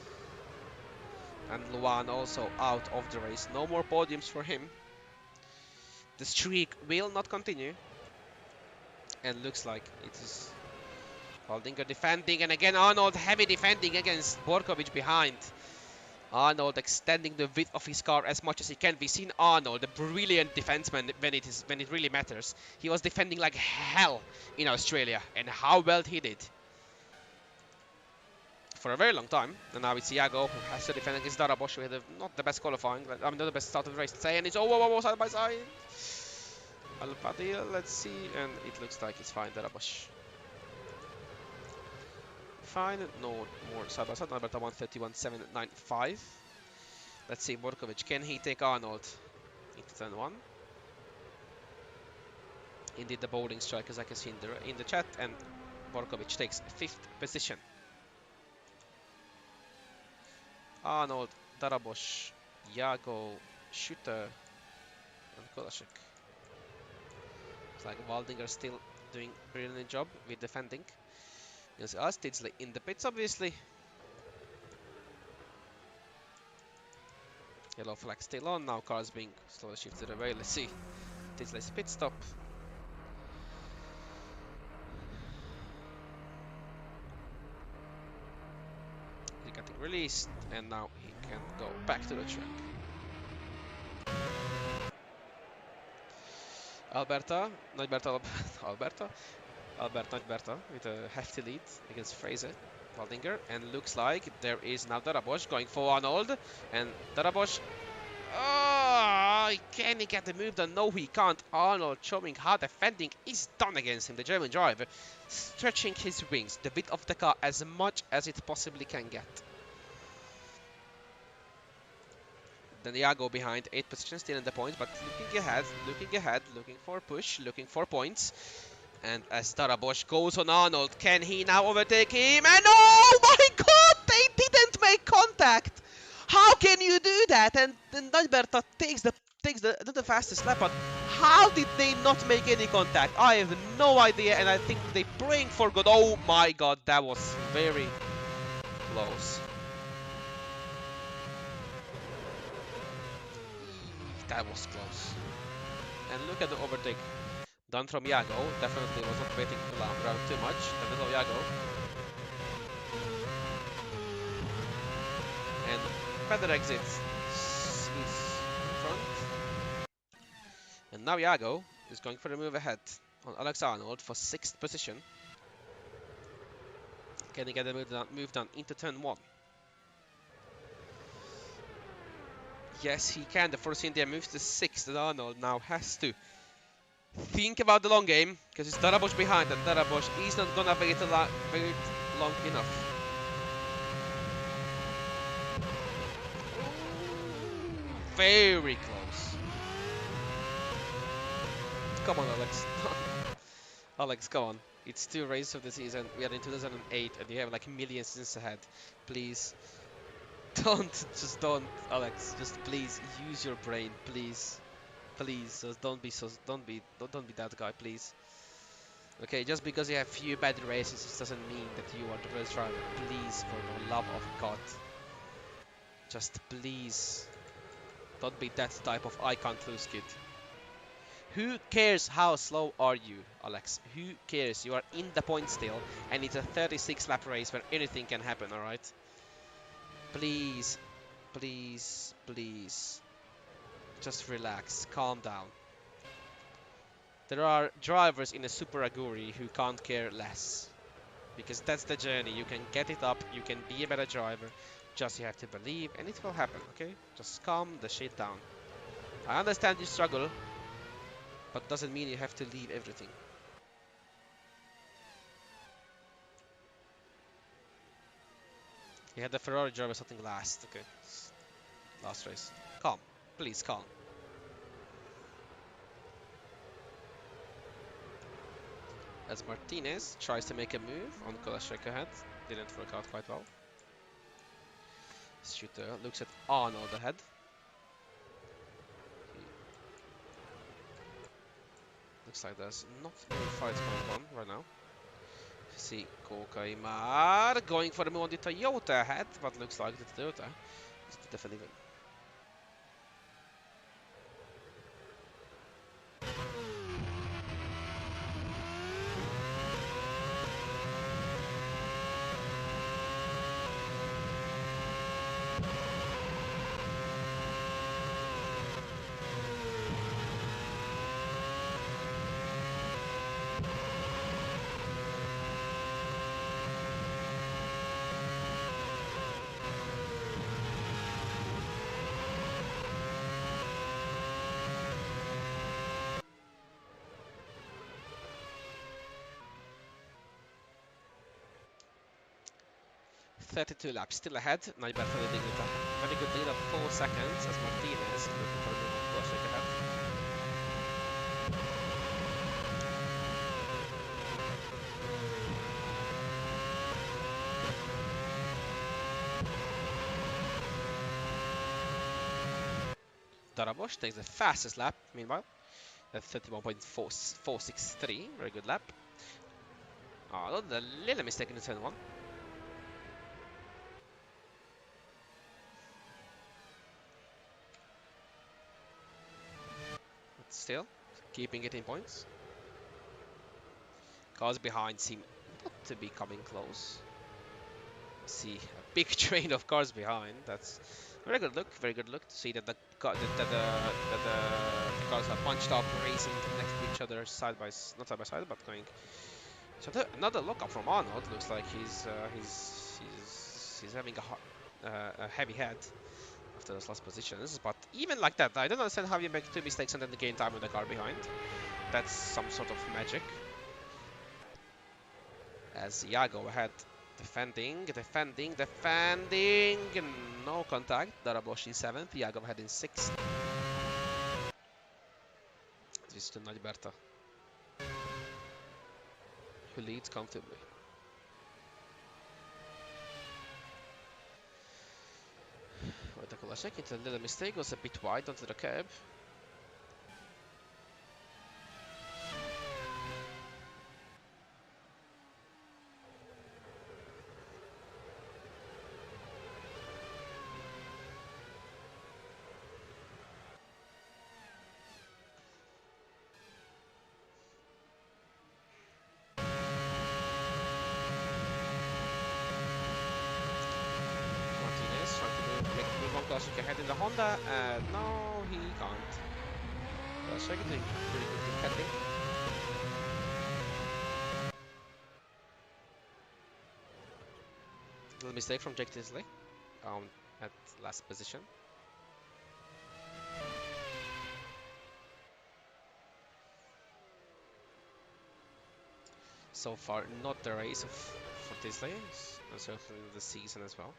And Luan also out of the race. No more podiums for him. The streak will not continue. And looks like it is Waldinger defending, and again Arnold heavy defending against Borkovic behind. Arnold extending the width of his car as much as he can. We've seen Arnold, the brilliant defenseman when it really matters. He was defending like hell in Australia, and how well he did. For a very long time, and now it's Iago who has to defend against Darabos with not the best qualifying, I mean not the best start of the race to say, and it's oh, side by side. Alpadil, let's see, and it looks like it's fine, Darabos. Fine, no more side by side, Alberta 131.795. Let's see, Borkovic, can he take Arnold into turn 1? Indeed, the bowling strike, as I can see in the chat, and Borkovic takes 5th position. Arnold, Darabos, Iago, Sütő, and Kulaszek. It's like Waldinger still doing a brilliant job with defending. There's us, Tinsley in the pits, obviously. Yellow flag still on, now cars being slowly shifted away. Let's see. Tinsley's pit stop. He's getting released, and now he can go back to the track. Alberta with a hefty lead against Fraser Waldinger, and looks like there is now Darabos going for Arnold, and Darabos, can he get the move done? No, he can't. Arnold showing how defending is done against him, the German driver, stretching his wings, the width of the car as much as it possibly can get. Then Iago behind, 8th position, still in the points, but looking ahead, looking for push, looking for points. And as Darabos goes on Arnold, can he now overtake him? And oh my god, they didn't make contact! How can you do that? And then Alberta takes the not the fastest lap, but how did they not make any contact? I have no idea, and I think they praying for God. Oh my god, that was very close. That was close. And look at the overtake done from Iago. Definitely was not waiting around too much. That is Iago. And Frederik exits. He's in front. And now Iago is going for the move ahead on Alex Arnold for 6th position. Can he get the move done into turn 1? Yes, he can. The Force India moves to 6th, and Arnold now has to think about the long game, because it's Darabos behind, and Darabos is not gonna wait long enough. Very close. Come on, Alex. Alex, come on. It's 2 races of the season. We are in 2008, and you have like millions seasons ahead. Please. Don't, Alex. Just please use your brain, please. Please, don't be that guy, please. Okay, just because you have few bad races, it doesn't mean that you are the best driver. Please, for the love of God, just please, don't be that type of I can't lose kid. Who cares how slow are you, Alex? Who cares? You are in the point still, and it's a 36 lap race where anything can happen, alright? Please, please, please. Just relax, calm down. There are drivers in a Super Aguri who can't care less. Because that's the journey. You can get it up, you can be a better driver. Just you have to believe, and it will happen, okay? Just calm the shit down. I understand you struggle, but doesn't mean you have to leave everything. He had the Ferrari driver something last, okay. Last race. Calm, please calm. As Martinez tries to make a move on Kolasek ahead. Didn't work out quite well. Sütő looks at Arnold ahead. Looks like there's not many fights going on right now. See Kokaimar going for the move on the Toyota ahead, but looks like the Toyota is definitely win. .32 laps still ahead. Nyberg leading with a very good lead of 4 seconds as Martinez looking for a move on Kolasek ahead. Darabos takes the fastest lap meanwhile at 31.463. Very good lap. Oh, a little mistake in the turn one. Still keeping it in points. Cars behind seem not to be coming close. See a big train of cars behind. That's very good look. Very good look to see that the cars are bunched up, racing next to each other, not side by side, but going. So another look up from Arnold. Looks like he's having a heavy head after those last positions, but even like that, I don't understand how you make 2 mistakes and then gain time with the car behind. That's some sort of magic. As Iago ahead, defending, no contact. Darabos in 7th, Iago ahead in 6th. This is to Nyberg, who leads comfortably. Kolasek, it's a little mistake, was a bit wide onto the curb. Kolasek ahead in the Honda, no, he can't. Kolasek doing pretty good defending. Little mistake from Jake Tinsley at last position. So far, not the race for Tinsley, and certainly the season as well.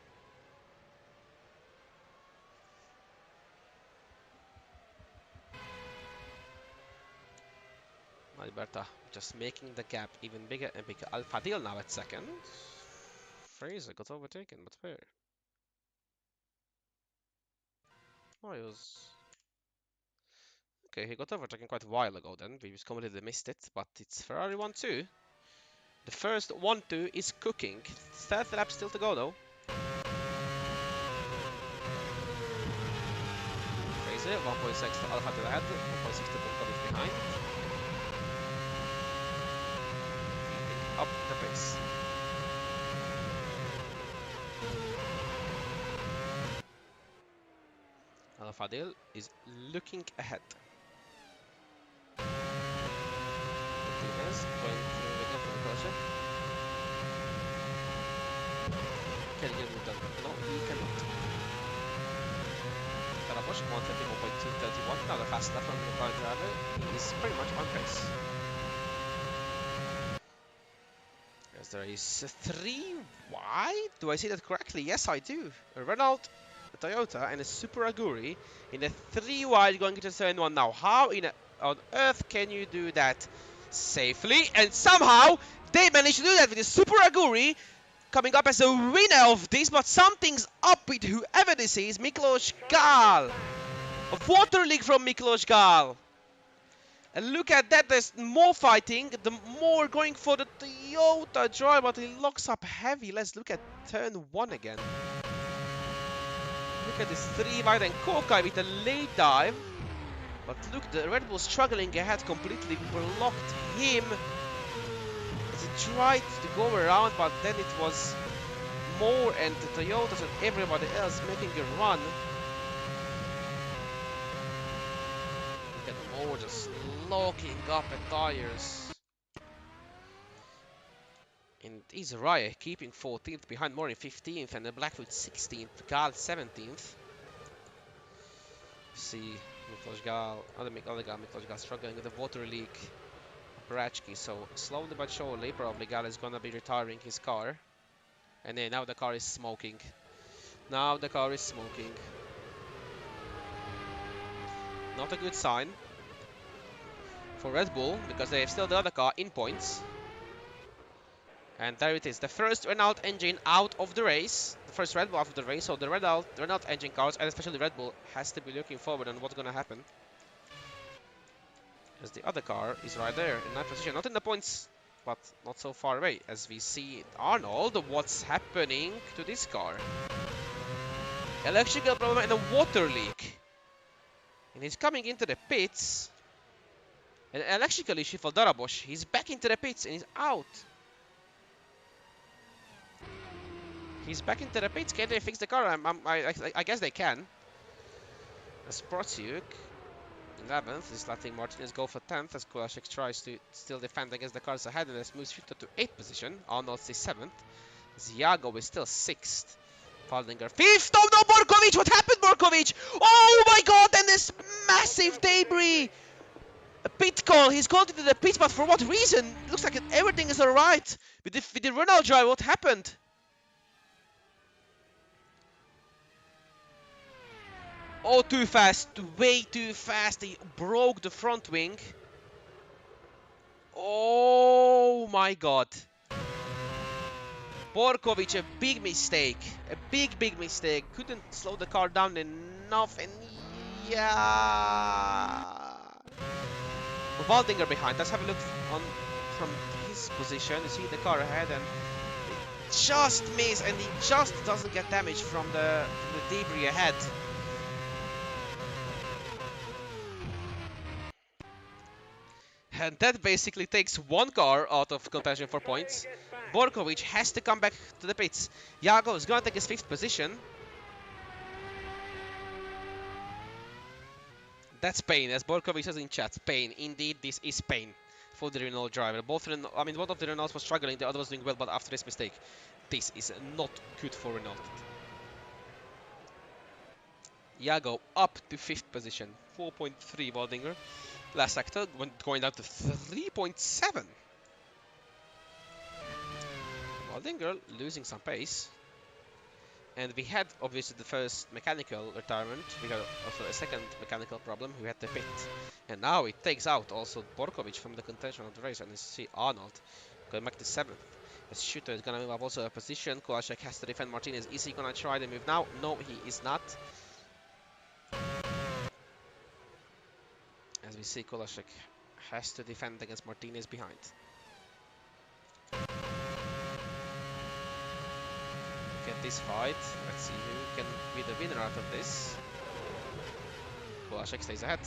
Nyberg just making the gap even bigger and bigger. Al-Fadil now at 2nd. Fraser got overtaken, but where? Oh, he was... Okay, he got overtaken quite a while ago then. We just completely missed it, but it's Ferrari 1-2. The first 1-2 is cooking. 3rd lap still to go though. Fraser nicely. 1.6 to Alpha to the head, 1.6 to Borkovic behind. Keeping up the pace. Al-Fadil is looking ahead. Martinez going through again for the caution. Can he get it done? No, he cannot. Karabosh 131.231, now the fast lap from the car driver. He is pretty much on pace. Yes, there is 3 wide. Do I see that correctly? Yes, I do. A Renault, a Toyota, and a Super Aguri in a 3 wide going into turn 1 now. How on earth can you do that safely? And somehow they managed to do that with the Super Aguri coming up as a winner of this, but something's up with whoever this is. Miklos Gal. A water leak from Miklos Gal. And look at that, there's more fighting, the more going for the Toyota drive, but he locks up heavy. Let's look at turn 1 again. Look at this 3 wide and Kokai with a late dive. But look, the Red Bull struggling ahead completely blocked him. As he tried to go around, but then it was more and the Toyotas and everybody else making a run. Look at more just locking up at tires. And Israel keeping 14th behind Morin 15th and the Blackfoot 16th, Gal 17th. See Miklos Gal, other guy, Miklos Gal struggling with the water leak. Brachki, so slowly but surely, probably Gal is gonna be retiring his car. And then now the car is smoking. Now the car is smoking. Not a good sign for Red Bull, because they have still the other car in points. And there it is, the first Renault engine out of the race. The first Red Bull out of the race, so the Renault engine cars, and especially Red Bull, has to be looking forward on what's gonna happen. As the other car is right there in 9th position, not in the points, but not so far away. As we see Arnold, what's happening to this car? Electrical problem and a water leak. And he's coming into the pits. An electrical issue for Darabosh. He's back into the pits and he's out. He's back into the pits. Can they fix the car? I guess they can. Sportsiuk 11th is letting Martinez go for 10th as Kulashek tries to still defend against the cars ahead, and this moves Sütő to 8th position. Arnold is 7th. Ziago is still 6th. Faldinger 5th. Oh no, Borkovic! What happened, Borkovic? Oh my god, and this massive debris! A pit call. He's called into the pits, but for what reason? Looks like everything is alright. With the Renault drive, what happened? Oh, too fast, way too fast. He broke the front wing. Oh my god. Borkovic, a big mistake. A big mistake. Couldn't slow the car down enough, and yeah. Waldinger behind. Let's have a look on from his position. You see the car ahead, and it just missed, and he just doesn't get damage from the debris ahead. And that basically takes one car out of contention for points. Borkovic has to come back to the pits. Jago is going to take his 5th position. That's pain, as Borkovic says in chat. Pain. Indeed, this is pain for the Renault driver. One of the Renaults was struggling, the other was doing well, but after this mistake, this is not good for Renault. Jago up to 5th position. 4.3 Waldinger. Last sector going down to 3.7. Waldinger losing some pace. And we had obviously the first mechanical retirement. We got also a second mechanical problem. We had to pit. And now it takes out also Borkovic from the contention of the race. And you see Arnold going back to 7th. As Sütő is going to move up also a position. Kulashek has to defend Martinez. Is he going to try to move now? No, he is not. As we see, Kulashek has to defend against Martinez behind. Look at this fight. Let's see who can be the winner out of this. Kolasek stays ahead.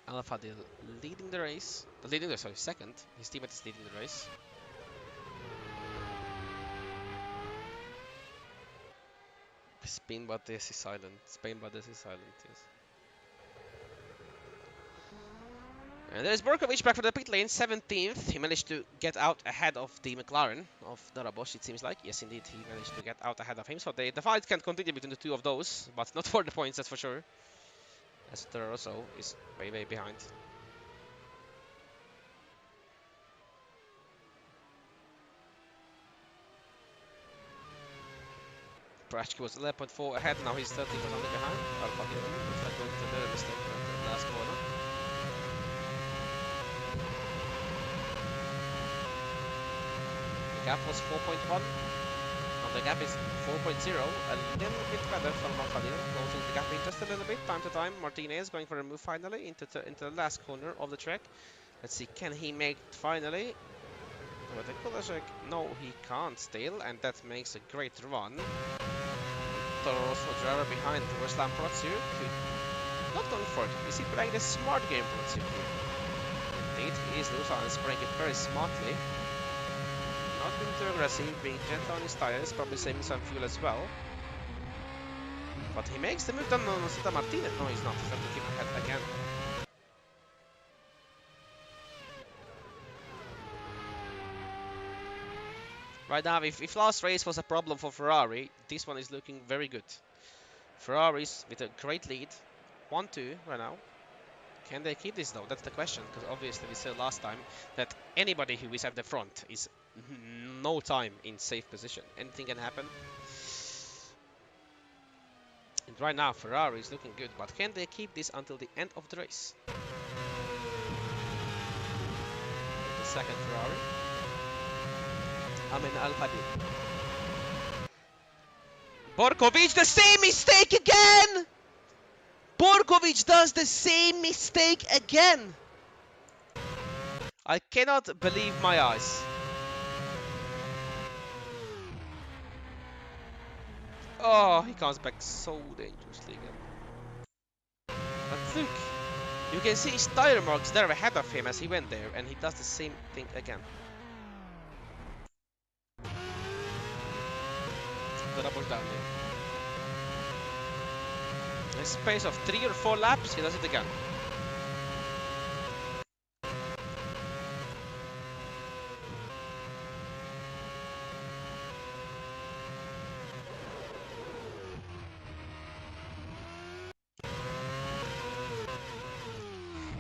Al-Fadil leading the race. Second. His teammate is leading the race. Spain but this is silent. Spain but this is silent, yes. And there's Borkovic back for the pit lane, 17th. He managed to get out ahead of the McLaren of Darabos, it seems like. Yes, indeed, he managed to get out ahead of him. So the fight can continue between the two of those, but not for the points, that's for sure. As Torosso is way, way behind. Brashki was 11.4 ahead, now he's 30% behind. Alpha here, looks like going to another mistake at the last corner. The gap was 4.1, now the gap is 4.0, a little bit better from Alfadir, closing the gap in just a little bit, time to time. Martinez going for a move finally into the last corner of the track. Let's see, can he make it finally? But the Kolasek, no, he can't still, and that makes a great run. Torosso driver behind Ruslan Protsuk, not going for it. Is he playing the smart game, Protsuk here? Indeed, he is. Ruslan is playing it very smartly. Not being too aggressive, being gentle on his tires, probably saving some fuel as well. But he makes the move down on Sita Martinez. No, he's not. He's going to keep ahead again. Right now, if last race was a problem for Ferrari, this one is looking very good. Ferraris with a great lead, 1-2 right now. Can they keep this though? That's the question, because obviously we said last time that anybody who is at the front is no time in safe position. Anything can happen. And right now Ferrari is looking good, but can they keep this until the end of the race? The second Ferrari. Amin Al-Fadil. Borkovic, the same mistake again! Borkovic does the same mistake again! I cannot believe my eyes. Oh, he comes back so dangerously again. But look, you can see his tire marks there ahead of him as he went there, and he does the same thing again. Double down there. In a space of 3 or 4 laps, he does it again.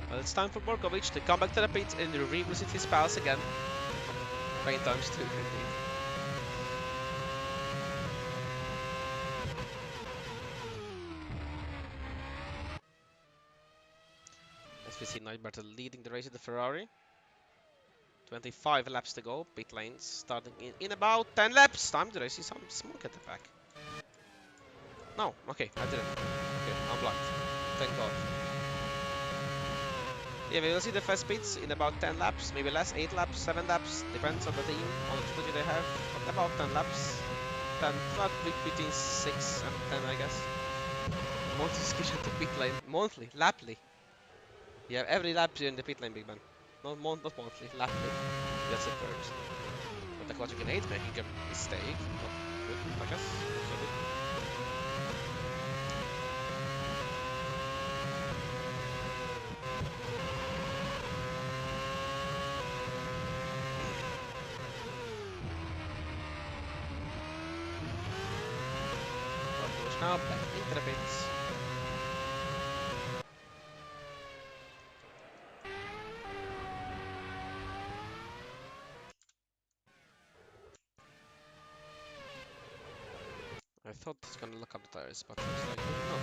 Well, it's time for Borkovic to come back to the pit and revisit his pals again. Rain times 2, indeed. We see Nightbattle leading the race at the Ferrari. 25 laps to go. Pit lanes starting in about 10 laps. Time to see some smoke at the back. No, okay, I didn't. Okay, I'm blind. Thank God. Yeah, we will see the fast speeds in about 10 laps, maybe less, 8 laps, 7 laps, depends on the team, on the strategy they have. But about 10 laps. 10, not between 6 and 10, I guess. Monthly skis at the pit lane. Monthly, laply. You have every lap in the pit lane, big man. Not monthly, laply. That's it first. But the Quadric 8 making a mistake. Not good, I guess. Now back into the pits. I thought it's gonna look up the tires, but looks like not.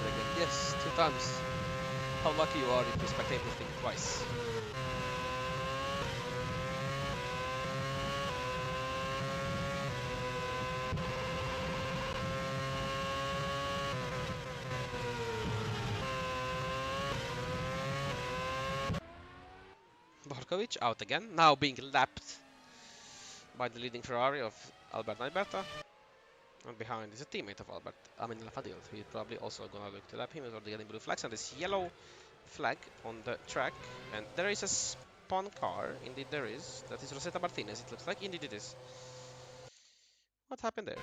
Again. Yes, 2 times. How lucky you are if you spectate this thing twice. Markovic out again, now being lapped by the leading Ferrari of Albert Naiberta. And behind is a teammate of Albert, Amin Lafadil, who is probably also gonna look to lap him. He's already getting blue flags and this yellow flag on the track. And there is a spawn car, indeed there is. That is Rosetta Martinez, it looks like. Indeed it is. What happened there?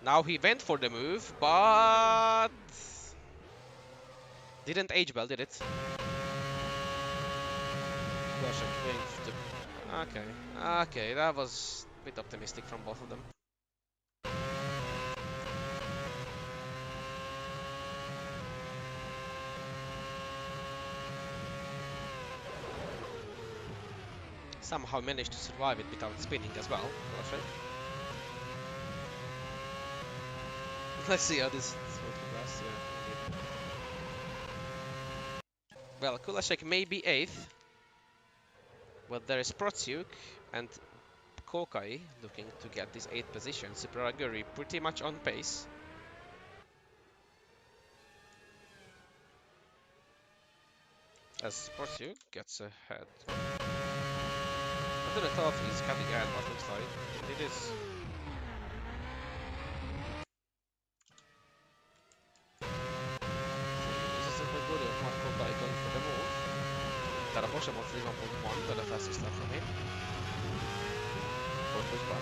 Now he went for the move, but didn't age well, did it? Gosh, I'm going to... Okay, that was a bit optimistic from both of them. Somehow managed to survive it without spinning as well. Let's see how this will progress. Yeah, well, Kulashek may be 8th, but there is Protsiuk and Kokai looking to get this 8th position. Superaguri pretty much on pace. As Protsiuk gets ahead. I didn't thought he's cutting ahead, but looks like it is. Täällä Porsche Mods 1.1, täällä fastest lap from him. Fourth was one.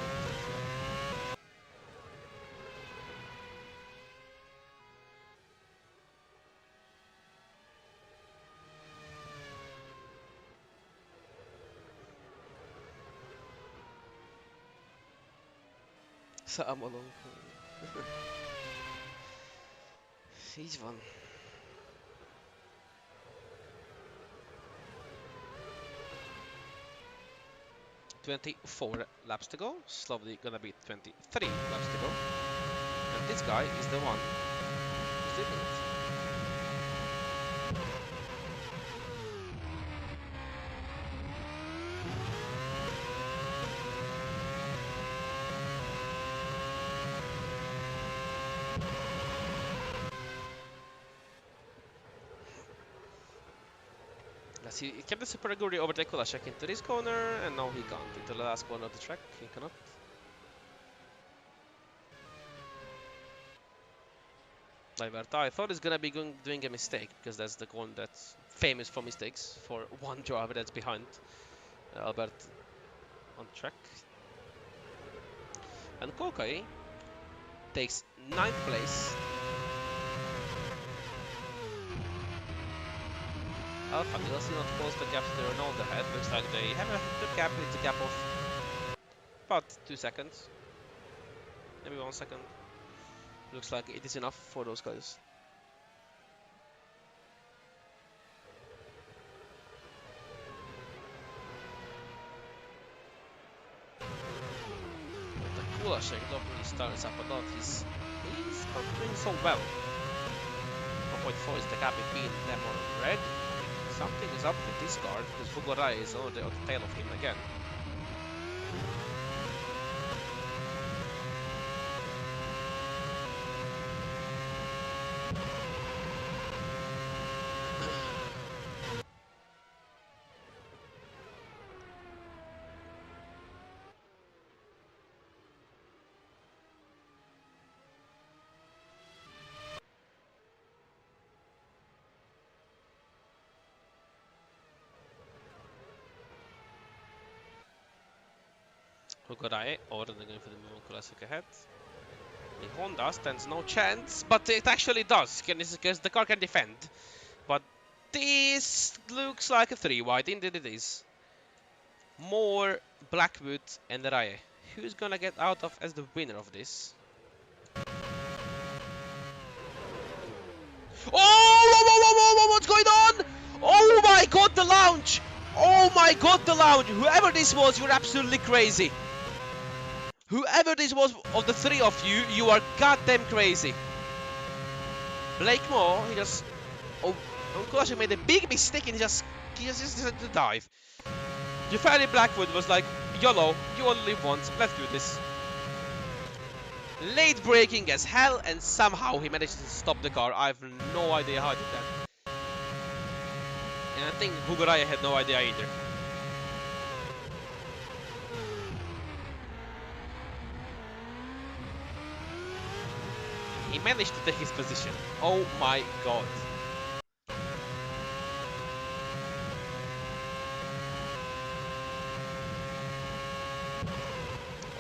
Számolunk. Így van. 24 laps to go, slowly gonna be 23 laps to go. And this guy is the one who's doing it. He kept the Superaguri over the Kulashek into this corner, and now he can't. Into the last corner of the track, he cannot. I thought he's gonna be doing a mistake, because that's the corner that's famous for mistakes, for one driver that's behind Albert on track. And Kokai takes 9th place. Alpha will still not close the gap to Renault ahead. Looks like they have a good gap. It's a gap of about 2 seconds. Maybe 1 second. Looks like it is enough for those guys. The Kulashek looking starts up a lot. He's not doing so well. 1.4 is the gap between them on red. Something is up with this car, because Fugorai is on the tail of him again. Fugorai, or they're going for the Moon Classic ahead. The Honda stands no chance, but it actually does, because the car can defend. But this looks like a 3 wide, indeed it is. More Blackwood and Raye. Who's gonna get out of as the winner of this? Oh! What's going on? Oh my god, the launch! Oh my god, the launch! Whoever this was, you're absolutely crazy. Whoever this was of the 3 of you, you are goddamn crazy. Blake Moore, he just... Oh, Kulashek made a big mistake and he just decided to dive. Jafari Blackwood was like, YOLO, you only live once, let's do this. Late braking as hell, and somehow he managed to stop the car. I have no idea how he did that. I think Huguraya had no idea either. He managed to take his position. Oh my god.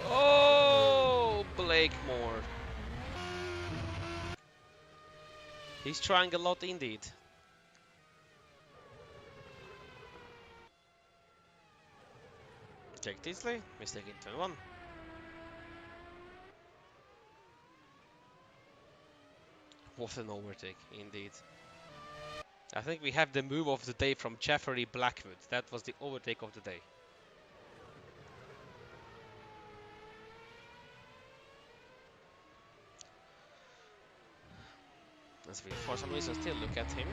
Oh, Blakemore. He's trying a lot indeed. Jake Tisley, mistake in turn 1. What an overtake, indeed. I think we have the move of the day from Jeffrey Blackwood. That was the overtake of the day. As we, for some reason, still look at him.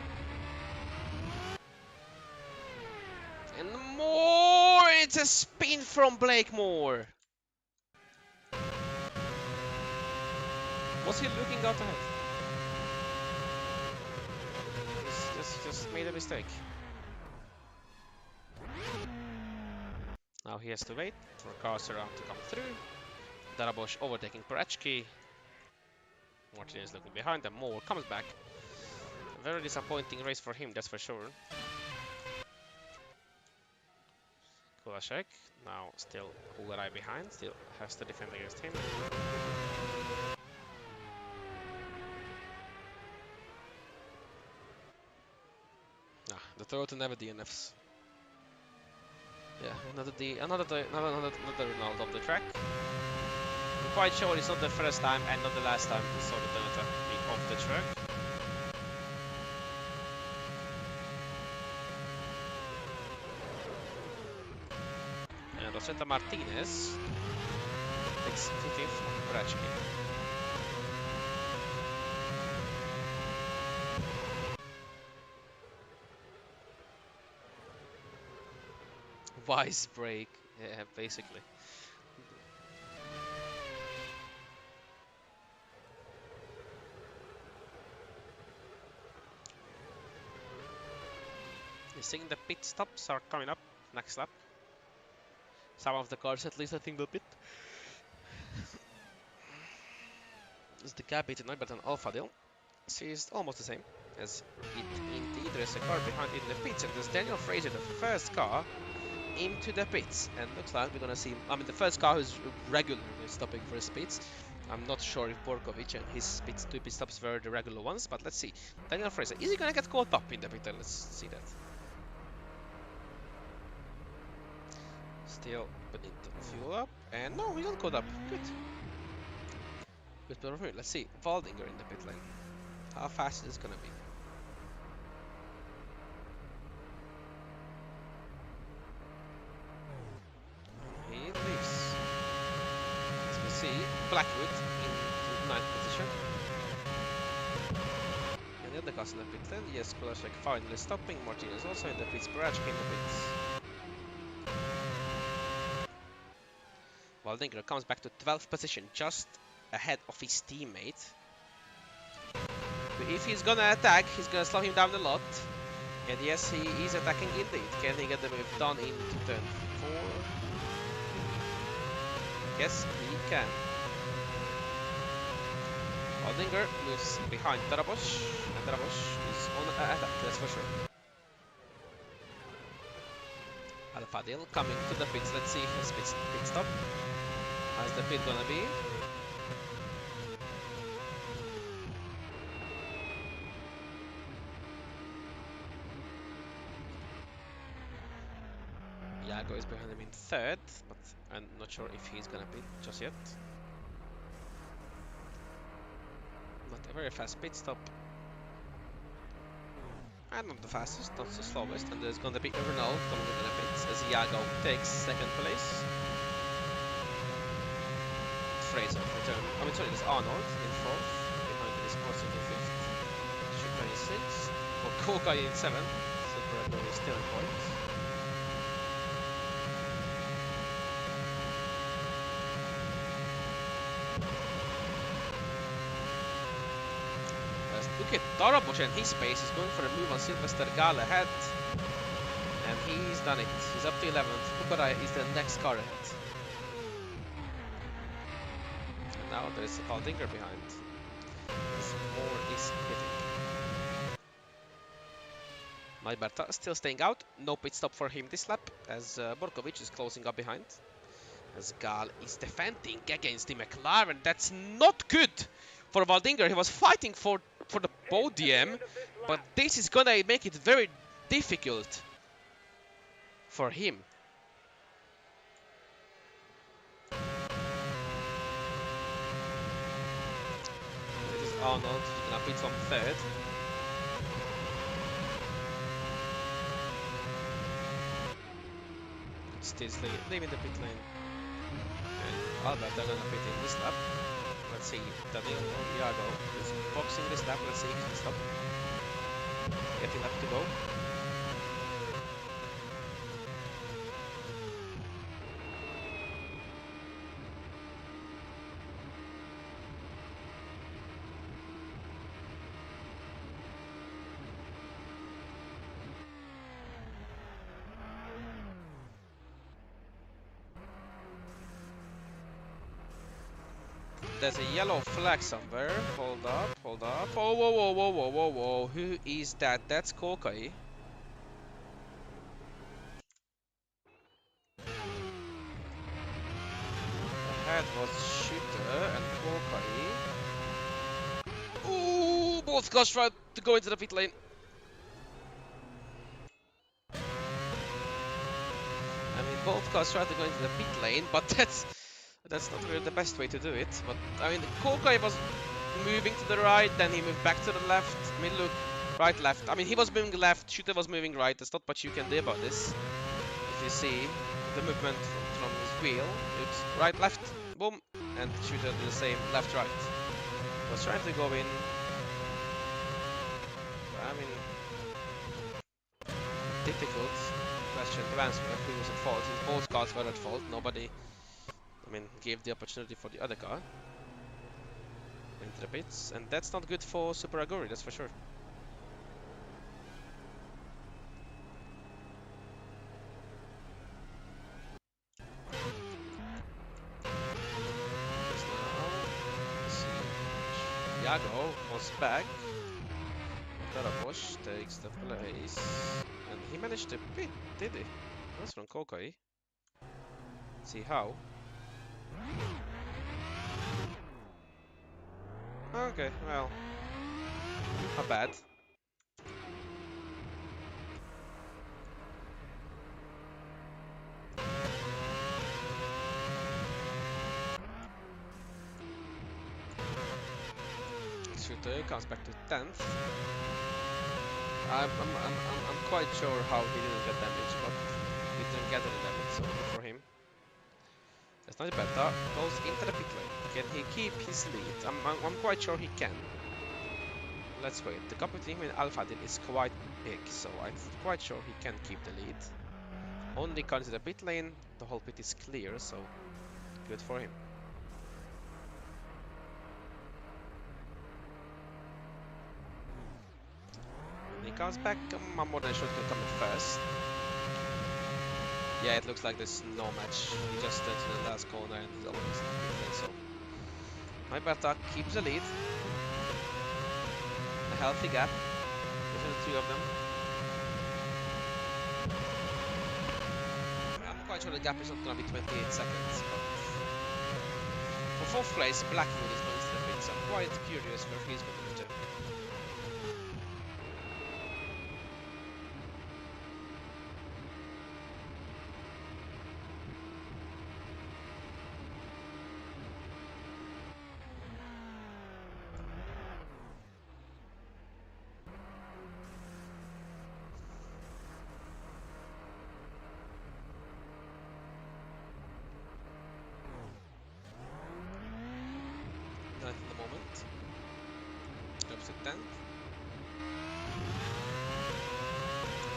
And more! It's a spin from Blakemore! Was he looking out ahead? Just made a mistake. Now he has to wait for cars around to come through. Darabos overtaking Parachki. Martin is looking behind them. Moore comes back. A very disappointing race for him, that's for sure. Kulashek now still Hugarai behind, still has to defend against him. The Toyota never DNFs. Yeah, another Ronaldo of the track. I'm quite sure it's not the first time and not the last time we saw the Toyota being off the track. And Rosetta Martinez takes 15th from Brachki. Wise break, yeah, basically. You think the pit stops are coming up next lap? Some of the cars at least I think will pit. Is the gap between Norbert and Alpha Deal? Is almost the same as indeed there's a car behind in the pits, and there's Daniel Fraser, the first car into the pits, and looks like we're gonna see, I mean, the first car who's regularly stopping for his pits. I'm not sure if Borkovic and his two pit stops were the regular ones, but let's see. Daniel Fraser, is he gonna get caught up in the pit? Let's see that. Still putting the fuel up, and no, he got caught up. Good. Good performance. Let's see. Waldinger in the pit lane. How fast is this gonna be? He leaves. As we see, Blackwood in 9th position. And the other cars in the pit lane. Yes, Kulashek finally stopping. Martinez also in the pits. Barachki in the pits. Waldinger comes back to 12th position, just ahead of his teammate. But if he's gonna attack, he's gonna slow him down a lot. And yes, he is attacking indeed. Can he get the move done into turn 4? Yes, he can. Waldinger moves behind Darabos, and Darabos is on attack, that's for sure. Alfadil coming to the pits. Let's see his pit stop. How's the pit gonna be? Iago is behind him in 3rd, but I'm not sure if he's gonna pit just yet. Not a very fast pit stop. And not the fastest, not the slowest, and there's gonna be a Renault coming into the pits as Iago takes 2nd place. Fraser return. I mean, sorry, there's Arnold in 4th. Behind it is Corsica in 5th. Sütő in 6th. For Kokai in 7th. Super is still in points. Look at Darabos and his pace is going for a move on Sylvester Gall ahead. done it. He's up to 11th. Kukurai is the next car ahead. And now there's a Valdinger behind. This more is hitting. Maiberta still staying out. No pit stop for him this lap as Borkovic is closing up behind. As Gal is defending against the McLaren. That's not good for Valdinger. He was fighting for the podium, but this is gonna make it very difficult for him. It is Arnold, he's gonna pit from third. Still leaving the pit lane. And Albert are gonna pit in this lap. Let's see, Daniel or Iago is boxing this lap. Let's see if he can stop. Getting lap to go. There's a yellow flag somewhere. Hold up, hold up. Oh, whoa, whoa, whoa, whoa, whoa, whoa. Who is that? That's Kokai. Ahead was Sütő and Kokai. Ooh, both cars tried to go into the pit lane. I mean, both cars tried to go into the pit lane, but that's not really the best way to do it. But I mean, Kokai was moving to the right, then he moved back to the left. I mean, look, right, left. I mean, he was moving left, Sütő was moving right. There's not much you can do about this. If you see the movement from his wheel, it's right, left, boom, and Sütő did the same, left, right. He was trying to go in. I mean, difficult question to answer. Who was at fault? Both cars were at fault. Nobody, I mean, gave the opportunity for the other car into the pits, and that's not good for Super Aguri, that's for sure. Iago was back. Tarabosh takes the place, and he managed to pit, did he? That's from Kokai. See how? Okay, well, not bad. Sütő comes back to 10th. I'm quite sure how he didn't get damage, but he didn't get any damage, so good for him. That's not better. Goes into the pit lane. Can he keep his lead? I'm quite sure he can. Let's wait. The gap between him and Alfadil is quite big, so I'm quite sure he can keep the lead. Only comes to the pit lane, the whole pit is clear, so good for him. When he comes back, I'm more than sure he'll come in first. Yeah, it looks like there's no match. He just stands in the last corner and he's almost in the pit lane, so Maiberta keeps the lead. A healthy gap between the two of them. I'm quite sure the gap is not going to be 28 seconds, but for fourth place, Blackwood is going to the pit, so I'm quite curious where he's going to return. The moment. Drops to 10th.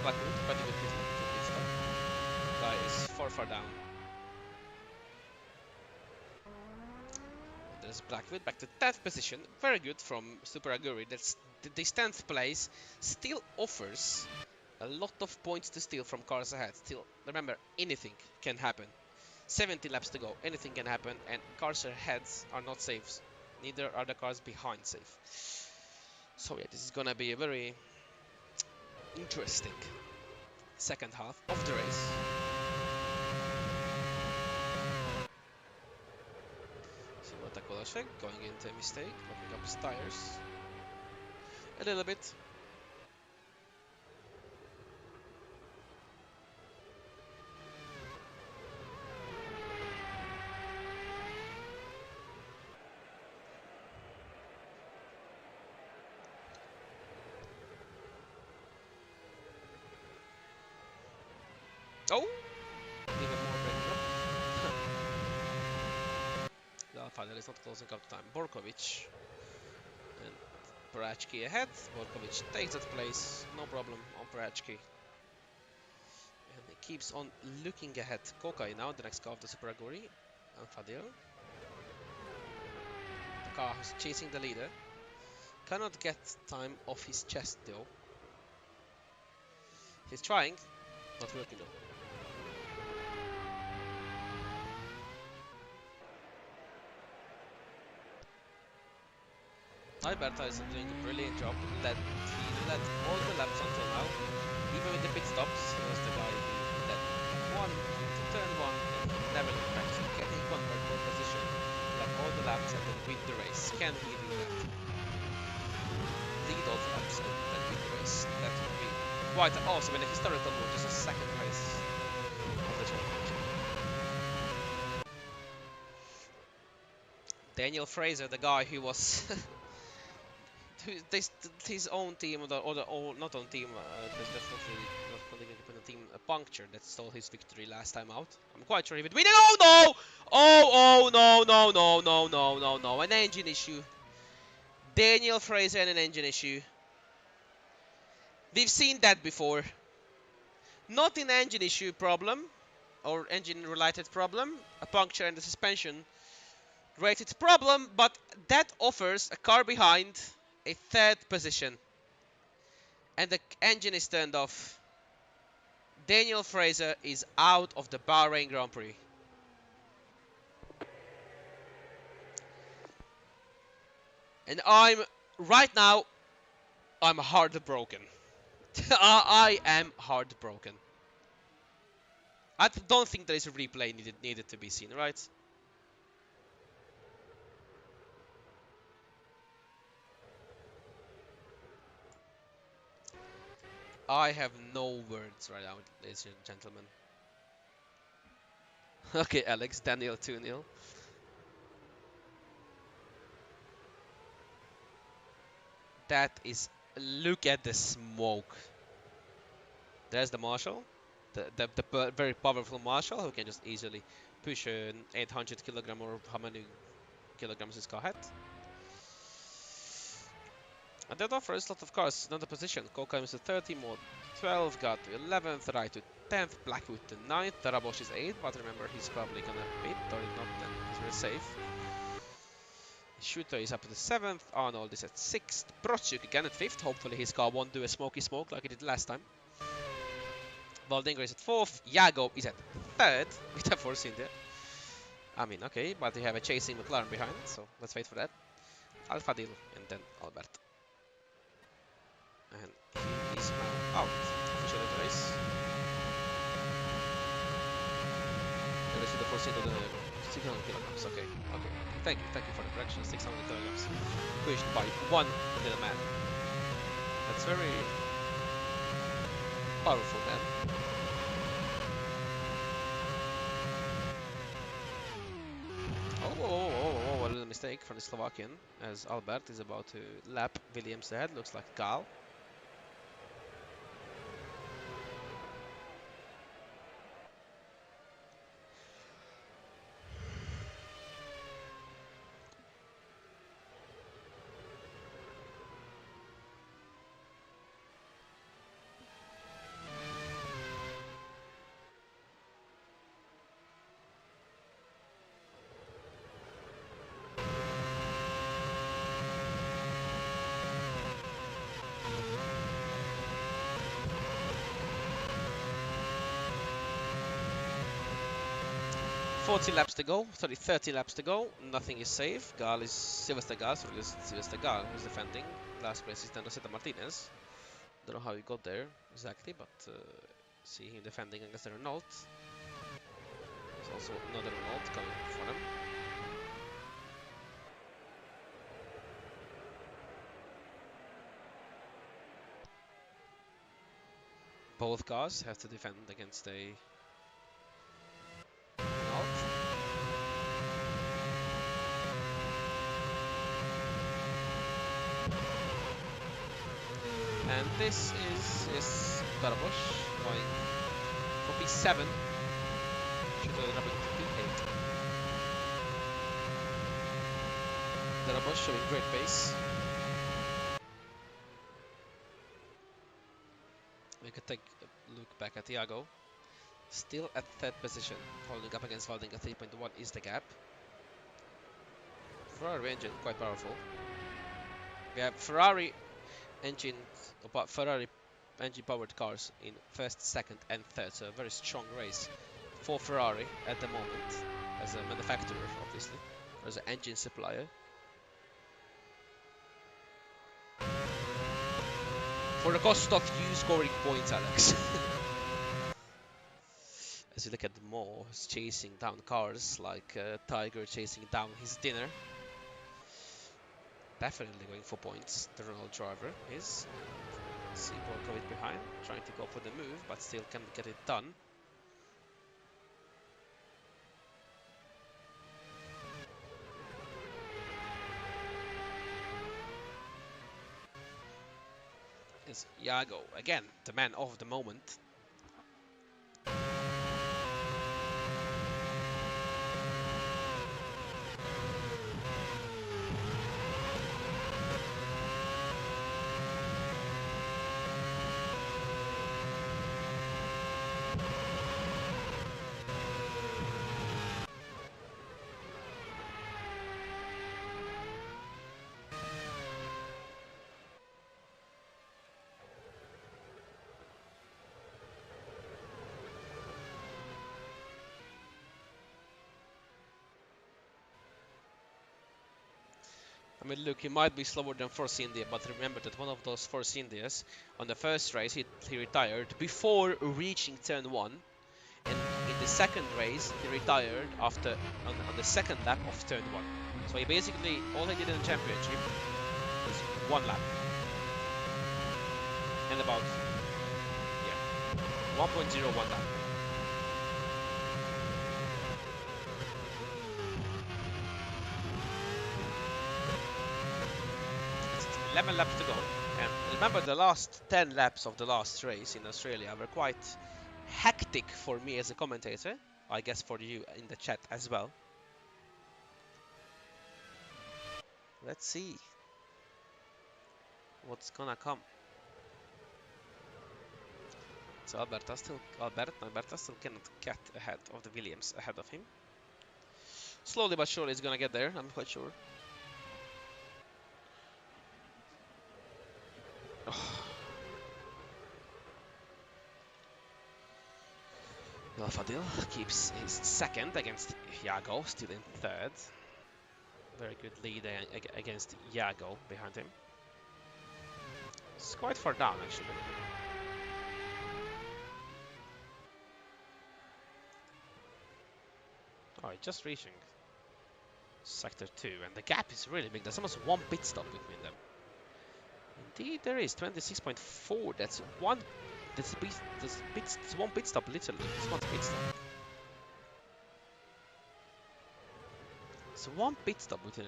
Blackwood, pretty good pit stop. Guy is 4 far down. There's Blackwood back to 10th position. Very good from Super Aguri. That's this 10th place still offers A lot of points to steal from cars ahead. Still, remember, anything can happen. 70 laps to go, anything can happen, and cars ahead are not safe. Neither are the cars behind safe. So yeah, this is gonna be a very interesting second half of the race. Simota Kolasek going into a mistake, locking up his tires a little bit. Oh! Even more breaking up. The Alfa is not closing up time. Borkovic and Parachki ahead. Borkovic takes that place, no problem on Parachki. And he keeps on looking ahead. Kokai now, the next car of the Super Aguri. And Fadil. The car who's chasing the leader. Cannot get time off his chest though. He's trying, not working though. Alberta is doing a brilliant job. He led all the laps until now. Even with the pit stops, he was the guy who led one to turn one and never looked back. So can he convert pole position, led all the laps and then win the race? Can he do that? Lead all the laps and then win the race. That would be quite awesome and a historical move. Just a second race of the championship. Daniel Fraser, the guy who was his own team, not own team, there's definitely not independent team, a puncture that stole his victory last time out. I'm quite sure he would win it. Oh no! Oh no, an engine issue. Daniel Fraser and an engine issue. We've seen that before. Not an engine issue problem, or engine related problem, a puncture and the suspension related problem, but that offers a car behind a third position. And the engine is turned off. Daniel Fraser is out of the Bahrain Grand Prix. And right now, I'm heartbroken. I am heartbroken. I don't think there is a replay needed to be seen, right? I have no words right now, ladies and gentlemen. Okay, Alex, Daniel 2-0. That is, look at the smoke. There's the Marshal, the very powerful Marshal who can just easily push an 800 kilogram or how many kilograms his car had. And that offers a lot of cars. Another position. Kokai is to 30, Mod 12, got to 11th, Rai to 10th, Blackwood to 9th, Rabosh is 8th, but remember he's probably gonna pit, or if not then he's very safe. Sütő is up to the 7th, Arnold is at 6th, Brocek again at 5th, hopefully his car won't do a smoky smoke like it did last time. Waldinger is at 4th, Jago is at 3rd, with a force in there. I mean, okay, but we have a chasing McLaren behind, so let's wait for that. Alfa Deal and then Albert. And he is now out officially of the race. And this is the first into the 600 kilograms. Okay. Thank you for the correction. 600 kilograms pushed by one little man. That's very powerful, man. Oh, a little mistake from the Slovakian as Albert is about to lap Williams ahead. Looks like Gal. 40 laps to go, 30 laps to go, nothing is safe. Gal is Sylvester Gal, sorry, Sylvester Gal who's defending. Last place is Rosetta Martinez. Don't know how he got there exactly, but see him defending against the Renault. There's also another Renault coming for him. Both cars have to defend against a Renault. And this is Bobos going for P7. Should have dropping to P8. Bobos showing great pace. We could take a look back at Iago. Still at third position, holding up against Valding at 3.1 is the gap. Ferrari engine quite powerful. We have Ferrari engine powered cars in first, second and third, so a very strong race for Ferrari at the moment as a manufacturer, obviously, or as an engine supplier. For the cost of you scoring points, Alex. As you look at Mo chasing down cars like Tiger chasing down his dinner. Definitely going for points. The Renault driver is. See Borkovic behind, trying to go for the move, but still can't get it done. Is Iago again, the man of the moment. I mean, look, he might be slower than Force India, but remember that one of those Force Indias, on the first race, he retired before reaching turn 1. And in the second race, he retired after on the second lap of turn 1. So he basically, all he did in the championship was 1 lap. And about, yeah, 1.01 lap. It's 11 laps to go. And remember, the last 10 laps of the last race in Australia were quite hectic for me as a commentator. I guess for you in the chat as well. Let's see what's gonna come. So Alberta still cannot get ahead of the Williams ahead of him. Slowly but surely he's gonna get there, I'm quite sure. Fadil keeps his second against Iago, still in third. Very good lead against Iago behind him. It's quite far down actually. Oh, just reaching sector 2, and the gap is really big. There's almost one pit stop between them. Indeed, there is 26.4. That's one. It's one pit stop, literally. It's one pit stop. It's one pit stop between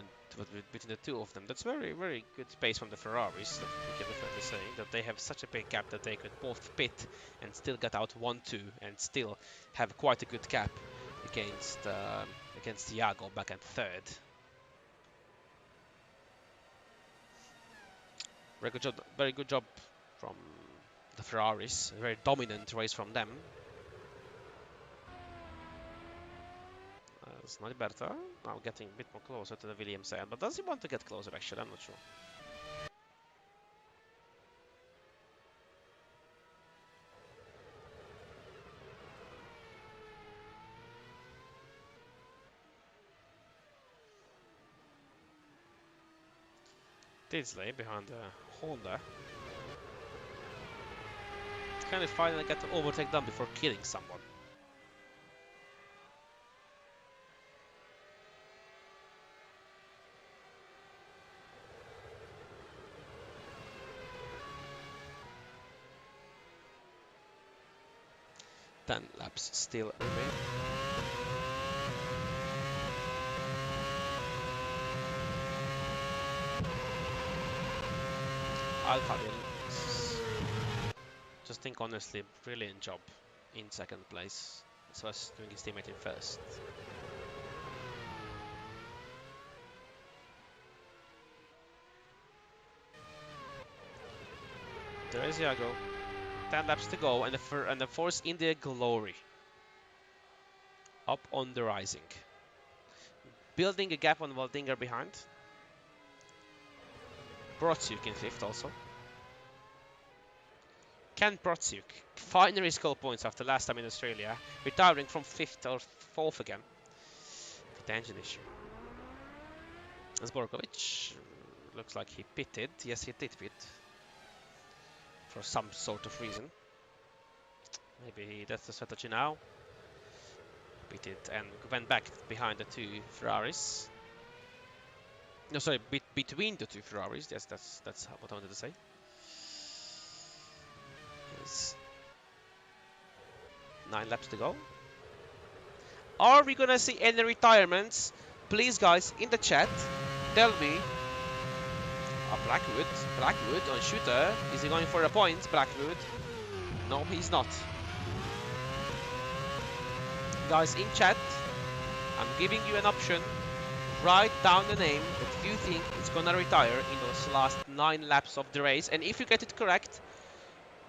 the two of them. That's very, very good pace from the Ferraris. That we can definitely say that they have such a big gap that they could both pit and still get out 1-2 and still have quite a good gap against Iago back at third. Very good job from the Ferraris. A very dominant race from them. It's not Berta. Now getting a bit more closer to the Williams side, but does he want to get closer actually? I'm not sure. Tinsley behind the Honda. Can he finally get the overtake done before killing someone? Ten laps still remain. Alpha just think honestly, brilliant job in second place, as well as doing his teammate in first. There is Iago. 10 laps to go, and the Force India glory up on the rising, building a gap on Waldinger behind. Brotsuk in fifth also. Ken Brotsuk finally scored points after last time in Australia, retiring from 5th or 4th again with the engine issue. Zborkovic looks like he pitted. Yes, he did pit for some sort of reason. Maybe that's the strategy now. Pitted and went back behind the two Ferraris. No, sorry, between the two Ferraris. Yes, that's what I wanted to say. Yes. 9 laps to go. Are we gonna see any retirements? Please, guys, in the chat, tell me. Blackwood on Sütő. Is he going for a point? Blackwood. No, he's not. Guys, in chat, I'm giving you an option. Write down the name that you think is gonna retire in those last 9 laps of the race, and if you get it correct,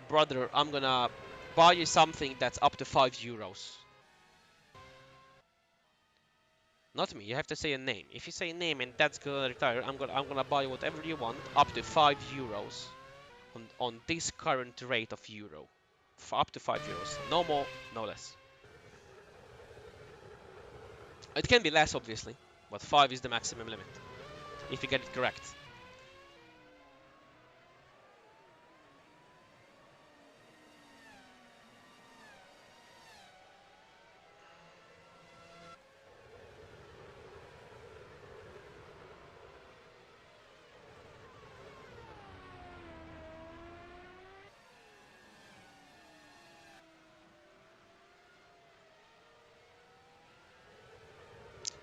brother, I'm gonna buy you something that's up to €5. Not me. You have to say a name. If you say a name and that's gonna retire, I'm gonna buy you whatever you want up to €5 on this current rate of euro. Up to €5. No more, no less. It can be less, obviously, but 5 is the maximum limit if you get it correct.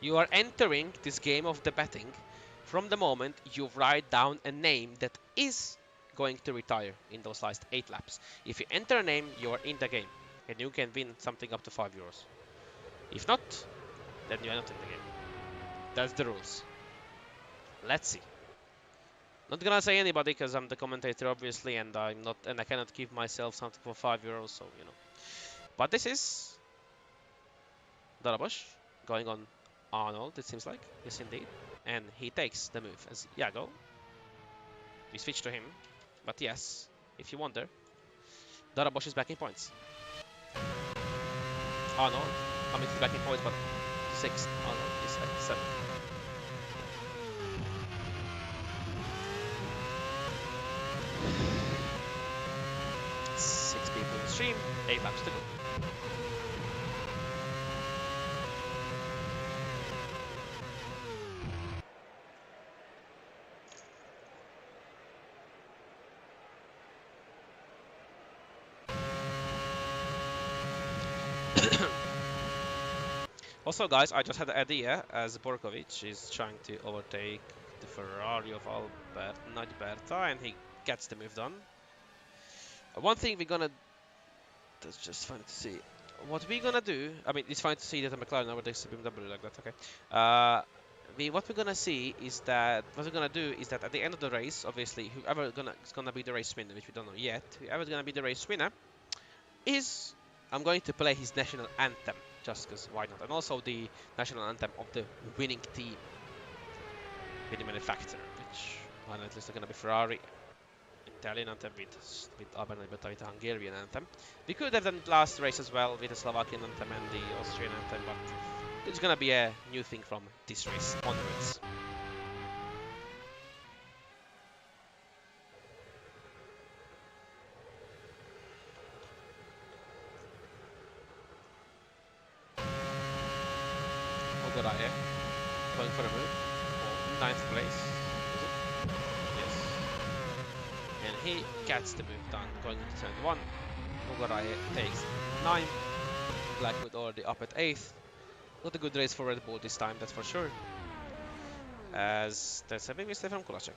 You are entering this game of the betting from the moment you write down a name that is going to retire in those last 8 laps. If you enter a name, you are in the game and you can win something up to €5. If not, then you are not in the game. That's the rules. Let's see. Not gonna say anybody because I'm the commentator, obviously, and I cannot give myself something for €5, so you know. But this is Darabosh going on Arnold, it seems like. Yes, indeed. And he takes the move as Iago. We switch to him. But yes, if you wonder, Darabosh is back in points. Arnold coming to back in points, but 6th. Arnold is at 7th. Six people in the stream, 8 laps to go. Also, guys, I just had an idea as Borkovic is trying to overtake the Ferrari of Alberta, and he gets the move done. One thing we're gonna... That's just fun to see. What we're gonna do... I mean, it's fine to see that a McLaren overtakes the BMW like that, okay. What we're gonna see is that... What we're gonna do is that at the end of the race, obviously, whoever is gonna be the race winner, which we don't know yet, whoever's gonna be the race winner is... I'm going to play his national anthem. Just because, why not? And also the national anthem of the winning team, winning manufacturer, which, well, at least they're going to be Ferrari, Italian anthem with Alban Alberta with the Hungarian anthem. We could have done it last race as well with the Slovakian anthem and the Austrian anthem, but it's going to be a new thing from this race onwards. for the move. Oh, 9th place. Is it? Yes. And he gets the move done, going into turn 1. Mugarai takes 9. Blackwood already up at 8th. Not a good race for Red Bull this time, that's for sure. As there's a big mistake from Kulacek.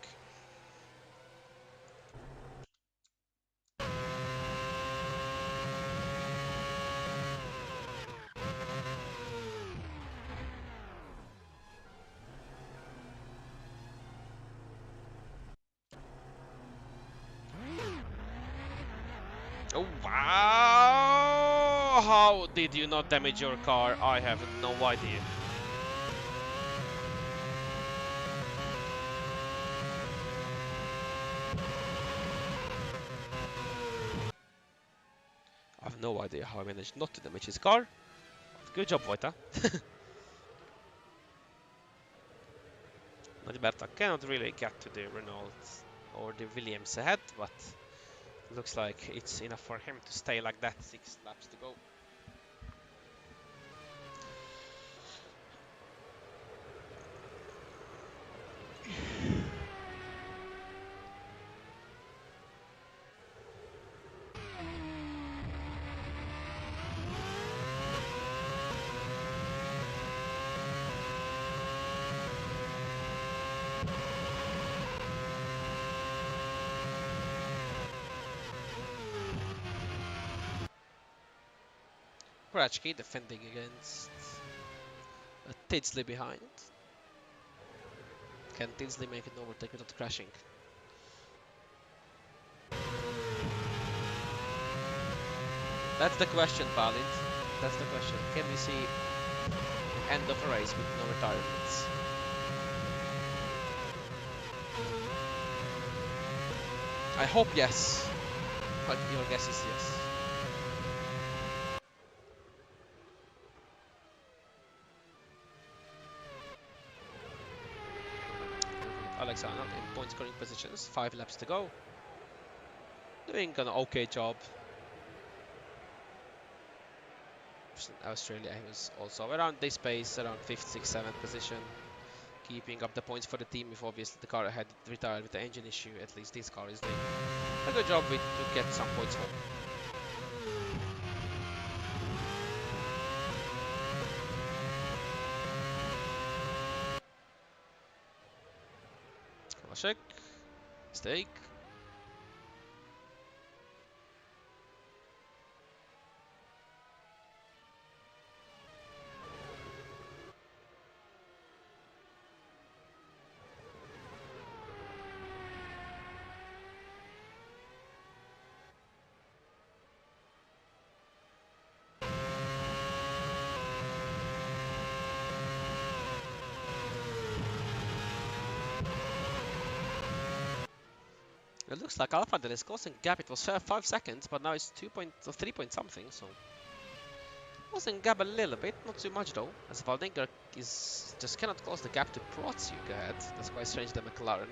Oh wow! How did you not damage your car? I have no idea. I have no idea how I managed not to damage his car. Good job, Vojta. Alberta cannot really get to the Renault or the Williams ahead, but looks like it's enough for him to stay like that. 6 laps to go. Krachki defending against Tidsley behind. Can Tidsley make an overtake without crashing? That's the question, Balint. That's the question. Can we see the end of a race with no retirements? I hope yes. But your guess is yes. Alex Arnold in point scoring positions, 5 laps to go. Doing an okay job. In Australia, he was also around this pace, around 5th, 6th, 7th position. Keeping up the points for the team if obviously the car had retired with the engine issue. At least this car is doing a good job to get some points home. Kolashek, mistake. It looks like Alphandale is closing gap. It was 5 seconds, but now it's 2 point or 3 point something. So closing gap a little bit, not too much though. As Valdinger is just cannot close the gap to Protsiuk ahead. That's quite strange. The McLaren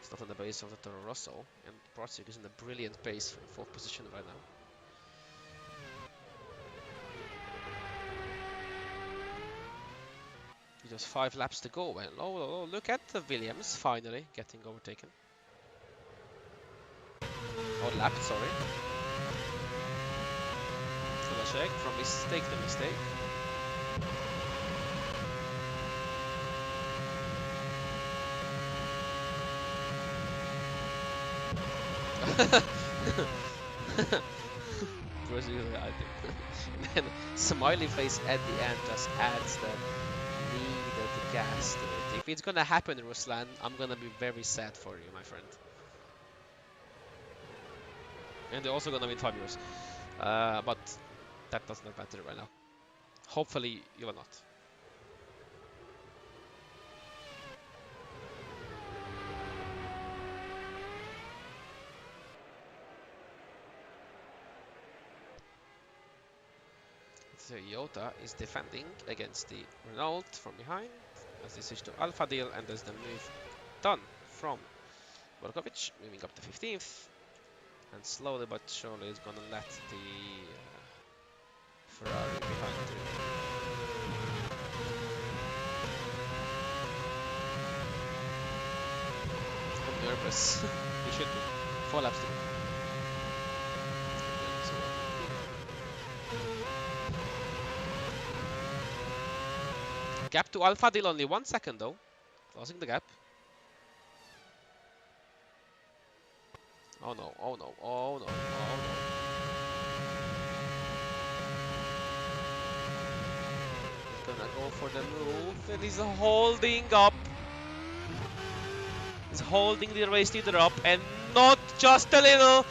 is not on the base of the Toro Rosso, and Protsiuk is in a brilliant pace for 4th position right now. Just 5 laps to go, and oh, look at the Williams finally getting overtaken. Or lapped, sorry. Kolashek from mistake to mistake. Brazil, I think. And then smiley face at the end just adds the needed gas to it. If it's gonna happen, Ruslan, I'm gonna be very sad for you, my friend. And they're also gonna win 5 years. But that does not matter right now. Hopefully you will not. So Toyota is defending against the Renault from behind as they switch to Alpha Deal, and there's the move done from Borkovic, moving up to 15th. And slowly but surely is gonna let the Ferrari behind him. purpose. He should be. 4 laps to go. Gap to Alpha Deal only 1 second though. Closing the gap. Oh no, oh no, oh no, oh no. He's gonna go for the move and he's holding up. He's holding the race leader up and not just a little.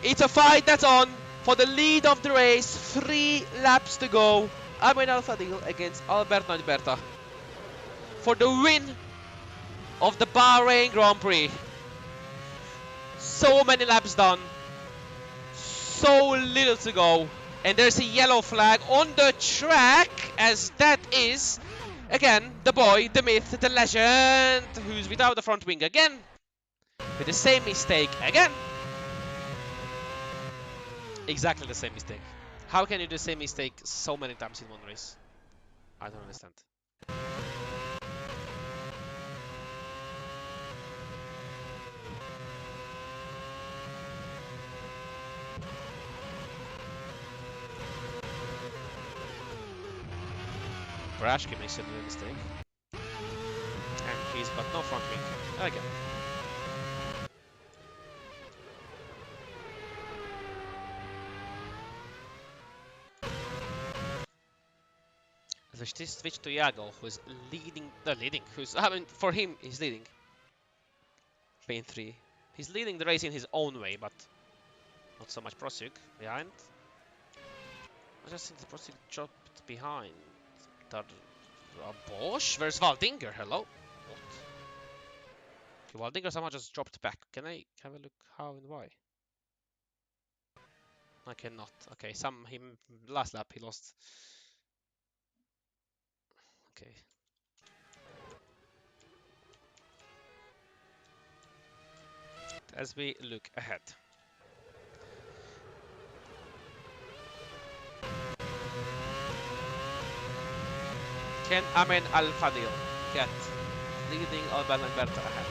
It's a fight that's on for the lead of the race. 3 laps to go. Amin Alpha Deal against Alberto Alberta for the win of the Bahrain Grand Prix. So many laps done, so little to go, and there's a yellow flag on the track, as that is, again, the boy, the myth, the legend, who's without the front wing again, with the same mistake again. Exactly the same mistake. How can you do the same mistake so many times in one race? I don't understand. Brashki makes a little mistake. And he's got no front wing again. So switch to Iago, who's leading, I mean, for him, he's leading. Pain 3. He's leading the race in his own way, but not so much Prosuk behind. I just think the Prosuk dropped behind. Bosch? Where's Waldinger? Hello? What? Okay, Waldinger somehow just dropped back. Can I have a look how and why? I cannot. Okay, last lap he lost. Okay. As we look ahead. Can Amin Al Fadil get leading Alban Alberta ahead?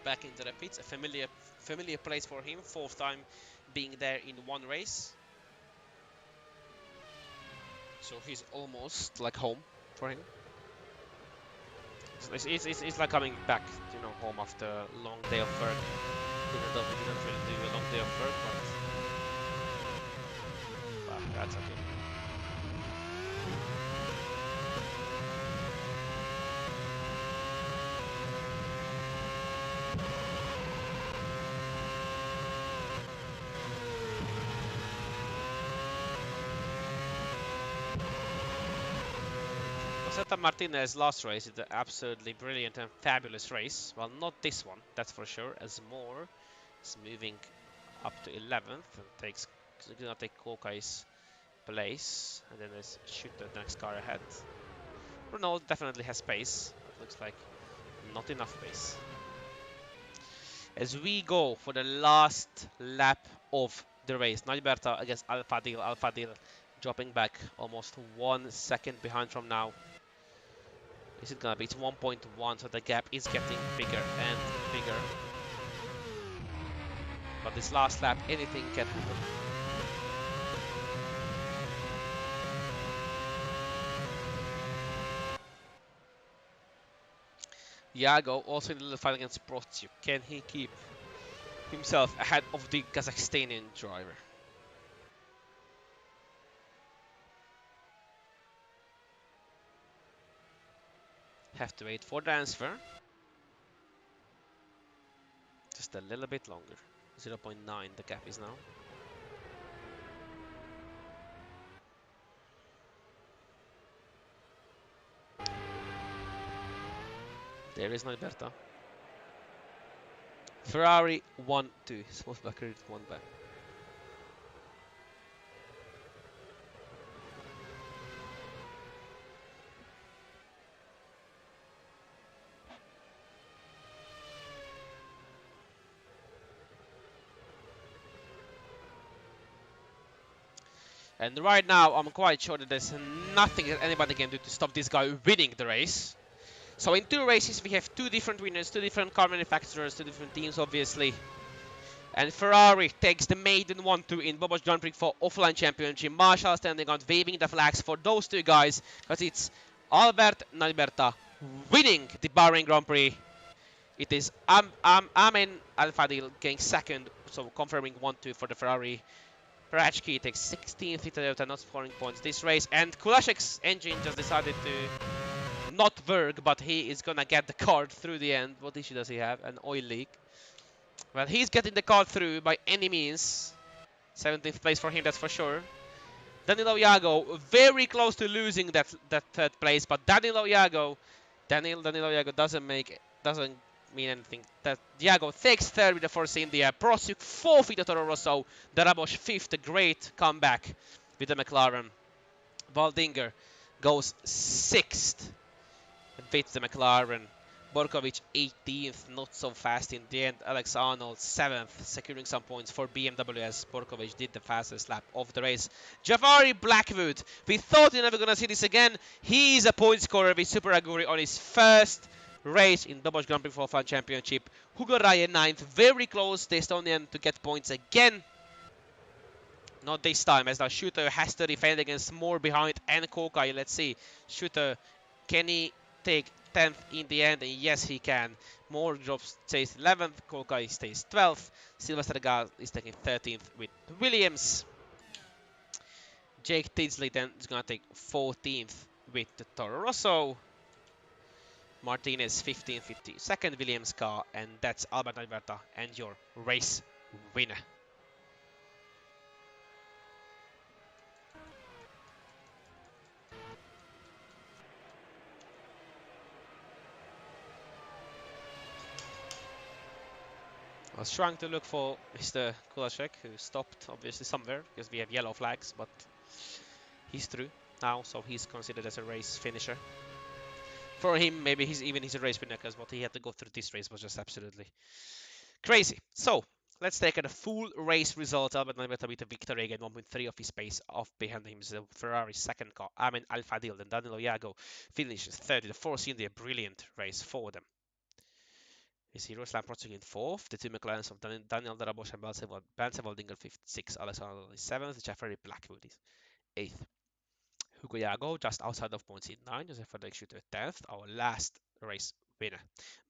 Back into the pits, a familiar place for him, 4th time being there in one race. So he's almost like home for him. It's like coming back, you know, home after a long day of work. Even though we didn't really do a long day of work, but that's okay. Joseta Martinez's last race is an absolutely brilliant and fabulous race. Well, not this one, that's for sure, as Moore is moving up to 11th and gonna take Kokai's place, and then there's Sütő, the next car ahead. Renault definitely has pace, but looks like not enough pace. As we go for the last lap of the race, Alberta against Alpha Deal dropping back almost 1 second behind from now. Is it gonna be? It's 1.1, so the gap is getting bigger and bigger. But this last lap, anything can happen. Iago also in the little fight against Prosuk. Can he keep himself ahead of the Kazakhstanian driver? Have to wait for the answer. Just a little bit longer. 0.9 the gap is now. There is Alberta. Ferrari 1-2. Smooth Backer 1 back. And right now, I'm quite sure that there's nothing that anybody can do to stop this guy winning the race. So in 2 races, we have 2 different winners, 2 different car manufacturers, 2 different teams, obviously. And Ferrari takes the maiden 1-2 in Bobos Grand Prix for offline championship. Marshall standing out, waving the flags for those 2 guys, because it's Albert Nalberta winning the Bahrain Grand Prix. It is Amin Al-Fadil getting 2nd, so confirming 1-2 for the Ferrari. Frederik takes 16th in Toyota, not scoring points this race. And Kulashek's engine just decided to not work, but he is gonna get the car through the end. What issue does he have? An oil leak. Well, he's getting the car through by any means. 17th place for him, that's for sure. Danilo Iago very close to losing that 3rd place, but Danilo Iago doesn't mean anything. That Iago takes 3rd with the Force India, Prosuk 4th with the Toro Rosso, Darabos 5th, a great comeback with the McLaren. Waldinger goes 6th with the McLaren. Borkovic 18th, not so fast in the end. Alex Arnold 7th, securing some points for BMW as Borkovic did the fastest lap of the race. Jafari Blackwood, we thought we were never going to see this again. He's a point scorer with Super Aguri on his 1st race in Bobos Grand Prix for Fun Championship. Hugo Ryan 9th, very close, the Estonian, to get points again. Not this time, as now Sütő has to defend against more behind and Kokai. Let's see, Sütő, can he take 10th in the end? And yes, he can. More drops, stays 11th, Kokai stays 12th, Sylvester Gal is taking 13th with Williams. Jake Tidsley then is going to take 14th with the Toro Rosso. Martinez 15th, 52nd Williams car, and that's Albert Alberta and your race winner. I was trying to look for Mr. Kulashek, who stopped obviously somewhere because we have yellow flags, but he's through now, so he's considered as a race finisher. For him, maybe he's a race winner, because what he had to go through this race was just absolutely crazy. So let's take a full race result. Albert Nalberta with a victory again, 1.3 of his pace off behind him is the Ferrari 2nd car. Amin Al-Fadil, then Danilo Iago finishes 3rd. The Force India, a brilliant race for them. Is Hero Slam Project in 4th, the 2 McLarens of Daniel Darabos and Bance Waldinger 5th, 6th, Alessandro is 7th, Jeffrey Blackwood is 8th. Hugo Iago just outside of points in 9th, Josef Frederik Sütő 10th, our last race winner.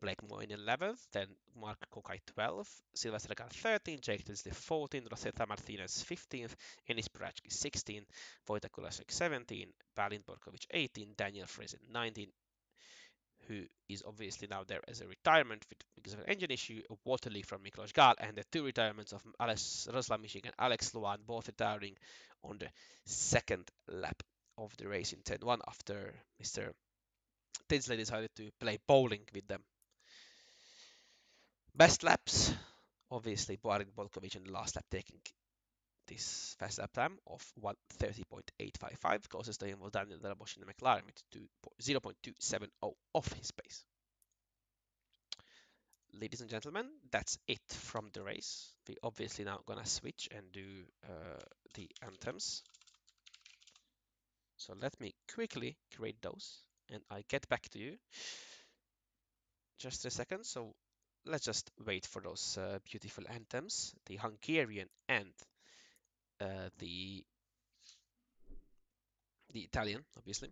Blake Moore in 11th, then Mark Kokai 12th, Sylvester Gal 13th, Jake Tinsley 14th, Rosetta Martinez 15th, Enis Prachki 16th, Wojtek Kulaszek 17th, Balint Borkovic 18th, Daniel Fraser 19th, who is obviously now there as a retirement because of an engine issue, a water leak from Miklos Gal, and the 2 retirements of Ruslan Mishik and Alex Luan, both retiring on the 2nd lap of the race in 10-1 after Mr. Tinsley decided to play bowling with them. Best laps, obviously Boarin Bolkovic in the last lap taking this fast lap time of 1:30.855. Closest to him was Daniel Darabos in the McLaren with 0.270 off his pace. Ladies and gentlemen, that's it from the race. We obviously now gonna switch and do the anthems. So let me quickly create those and I get back to you. Just a second, so let's just wait for those beautiful anthems, the Hungarian and the Italian, obviously.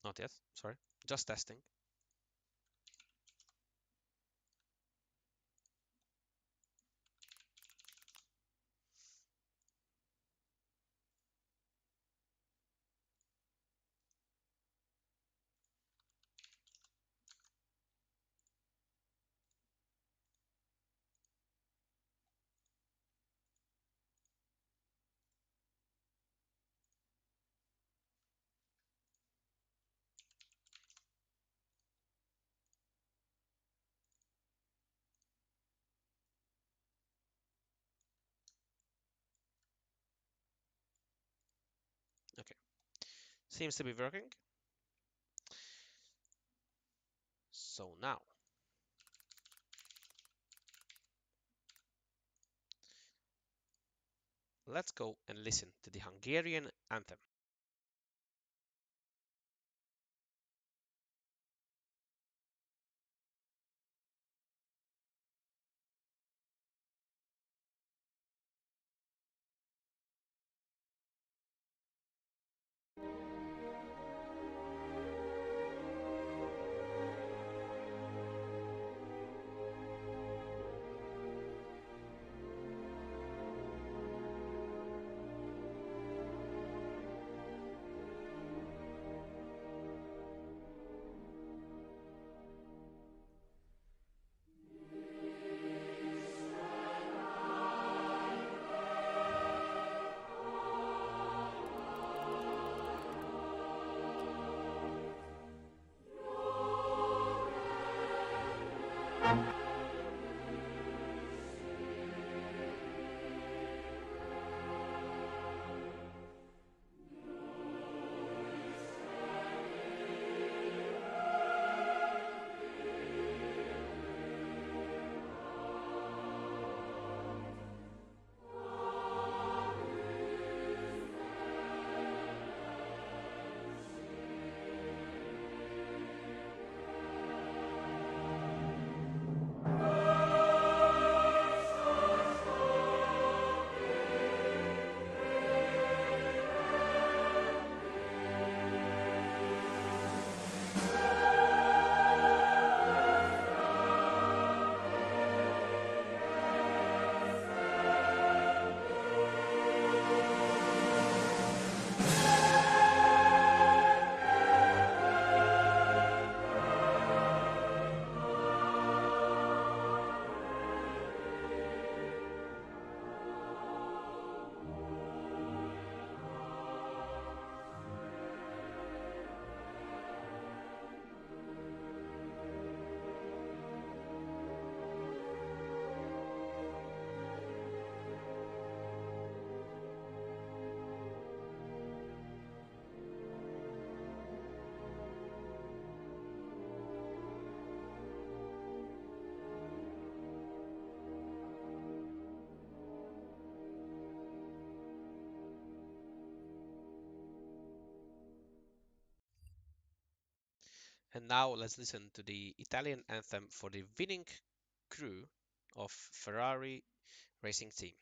Not yet, sorry, just testing. Seems to be working. So now, let's go and listen to the Hungarian anthem. And now let's listen to the Italian anthem for the winning crew of Ferrari racing team.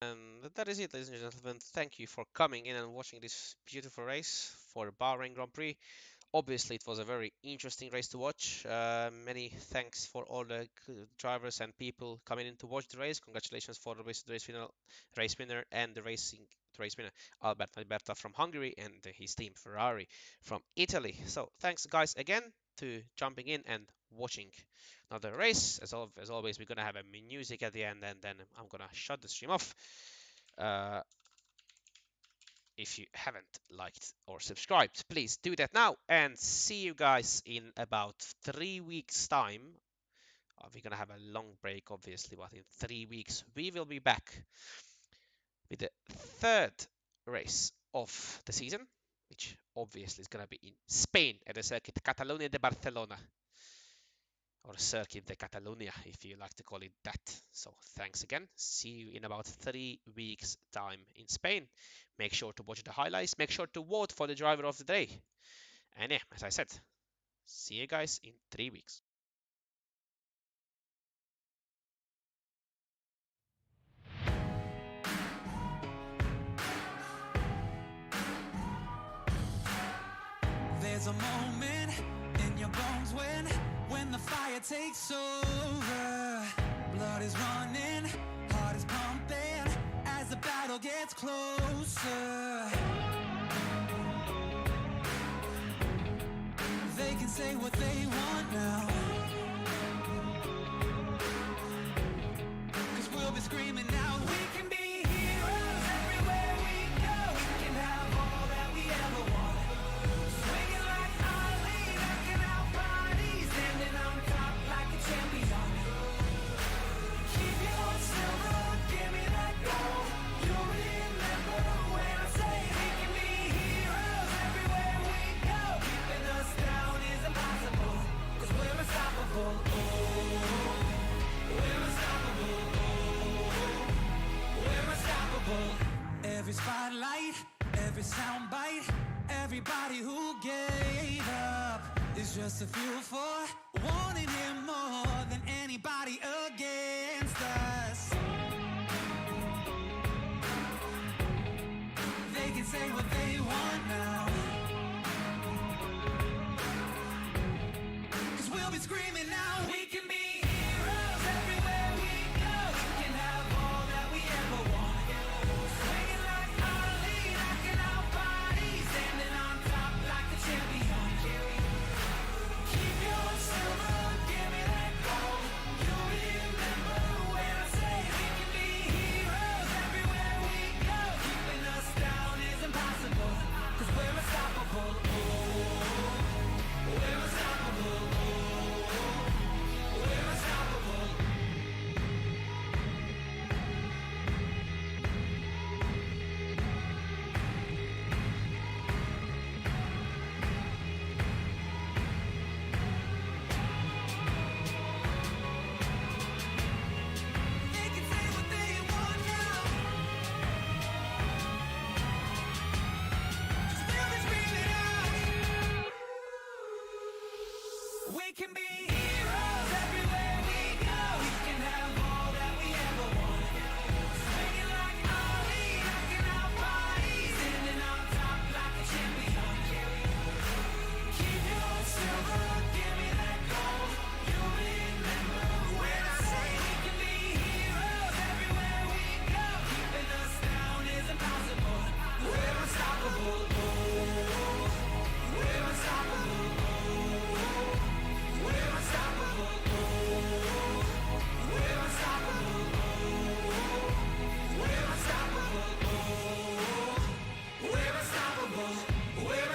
And that is it, ladies and gentlemen. Thank you for coming in and watching this beautiful race for the Bahrain Grand Prix. Obviously, it was a very interesting race to watch. Many thanks for all the drivers and people coming in to watch the race. Congratulations for the race winner and the race winner Alberta from Hungary and his team Ferrari from Italy. So thanks guys again to jumping in and watching another race. As always, we're gonna have a music at the end, and then I'm gonna shut the stream off. If you haven't liked or subscribed, please do that now, and see you guys in about 3 weeks time. We're gonna have a long break obviously, but in 3 weeks we will be back with the third race of the season, which obviously is gonna be in Spain at the circuit Catalunya de Barcelona, or Circuit de Catalunya if you like to call it that. So thanks again. See you in about 3 weeks time in Spain. Make sure to watch the highlights. Make sure to vote for the driver of the day. And yeah, as I said, see you guys in 3 weeks. There's a moment in your bones when the fire takes over. Blood is running, heart is pumping as the battle gets closer. They can say what they want now, 'cause we'll be screaming out, we can be heroes everywhere we go. We can have all that we ever want. Swinging like Ali, knocking out bodies, standing on top like a champion. Keep your silver, give me that gold. You'll remember when I say we can be heroes everywhere we go. Keeping us down is impossible, 'cause we're unstoppable. Oh, we're unstoppable. Oh, we're unstoppable. Every spotlight, every soundbite, everybody who gave up is just a fuel for wanting him more than anybody against us. They can say what they want now, 'cause we'll be screaming now, we can be heroes everywhere we go. We can have all that we ever want. Swinging like Ali, knocking out bodies, standing on top like a champion. Keep your silver, give me that gold. You'll remember when I say we can be heroes everywhere we go. Keeping us down is impossible, 'cause we're unstoppable. Oh, we're unstoppable. Oh, we're unstoppable. They can say what they want now, 'cause we'll be screaming out, we can be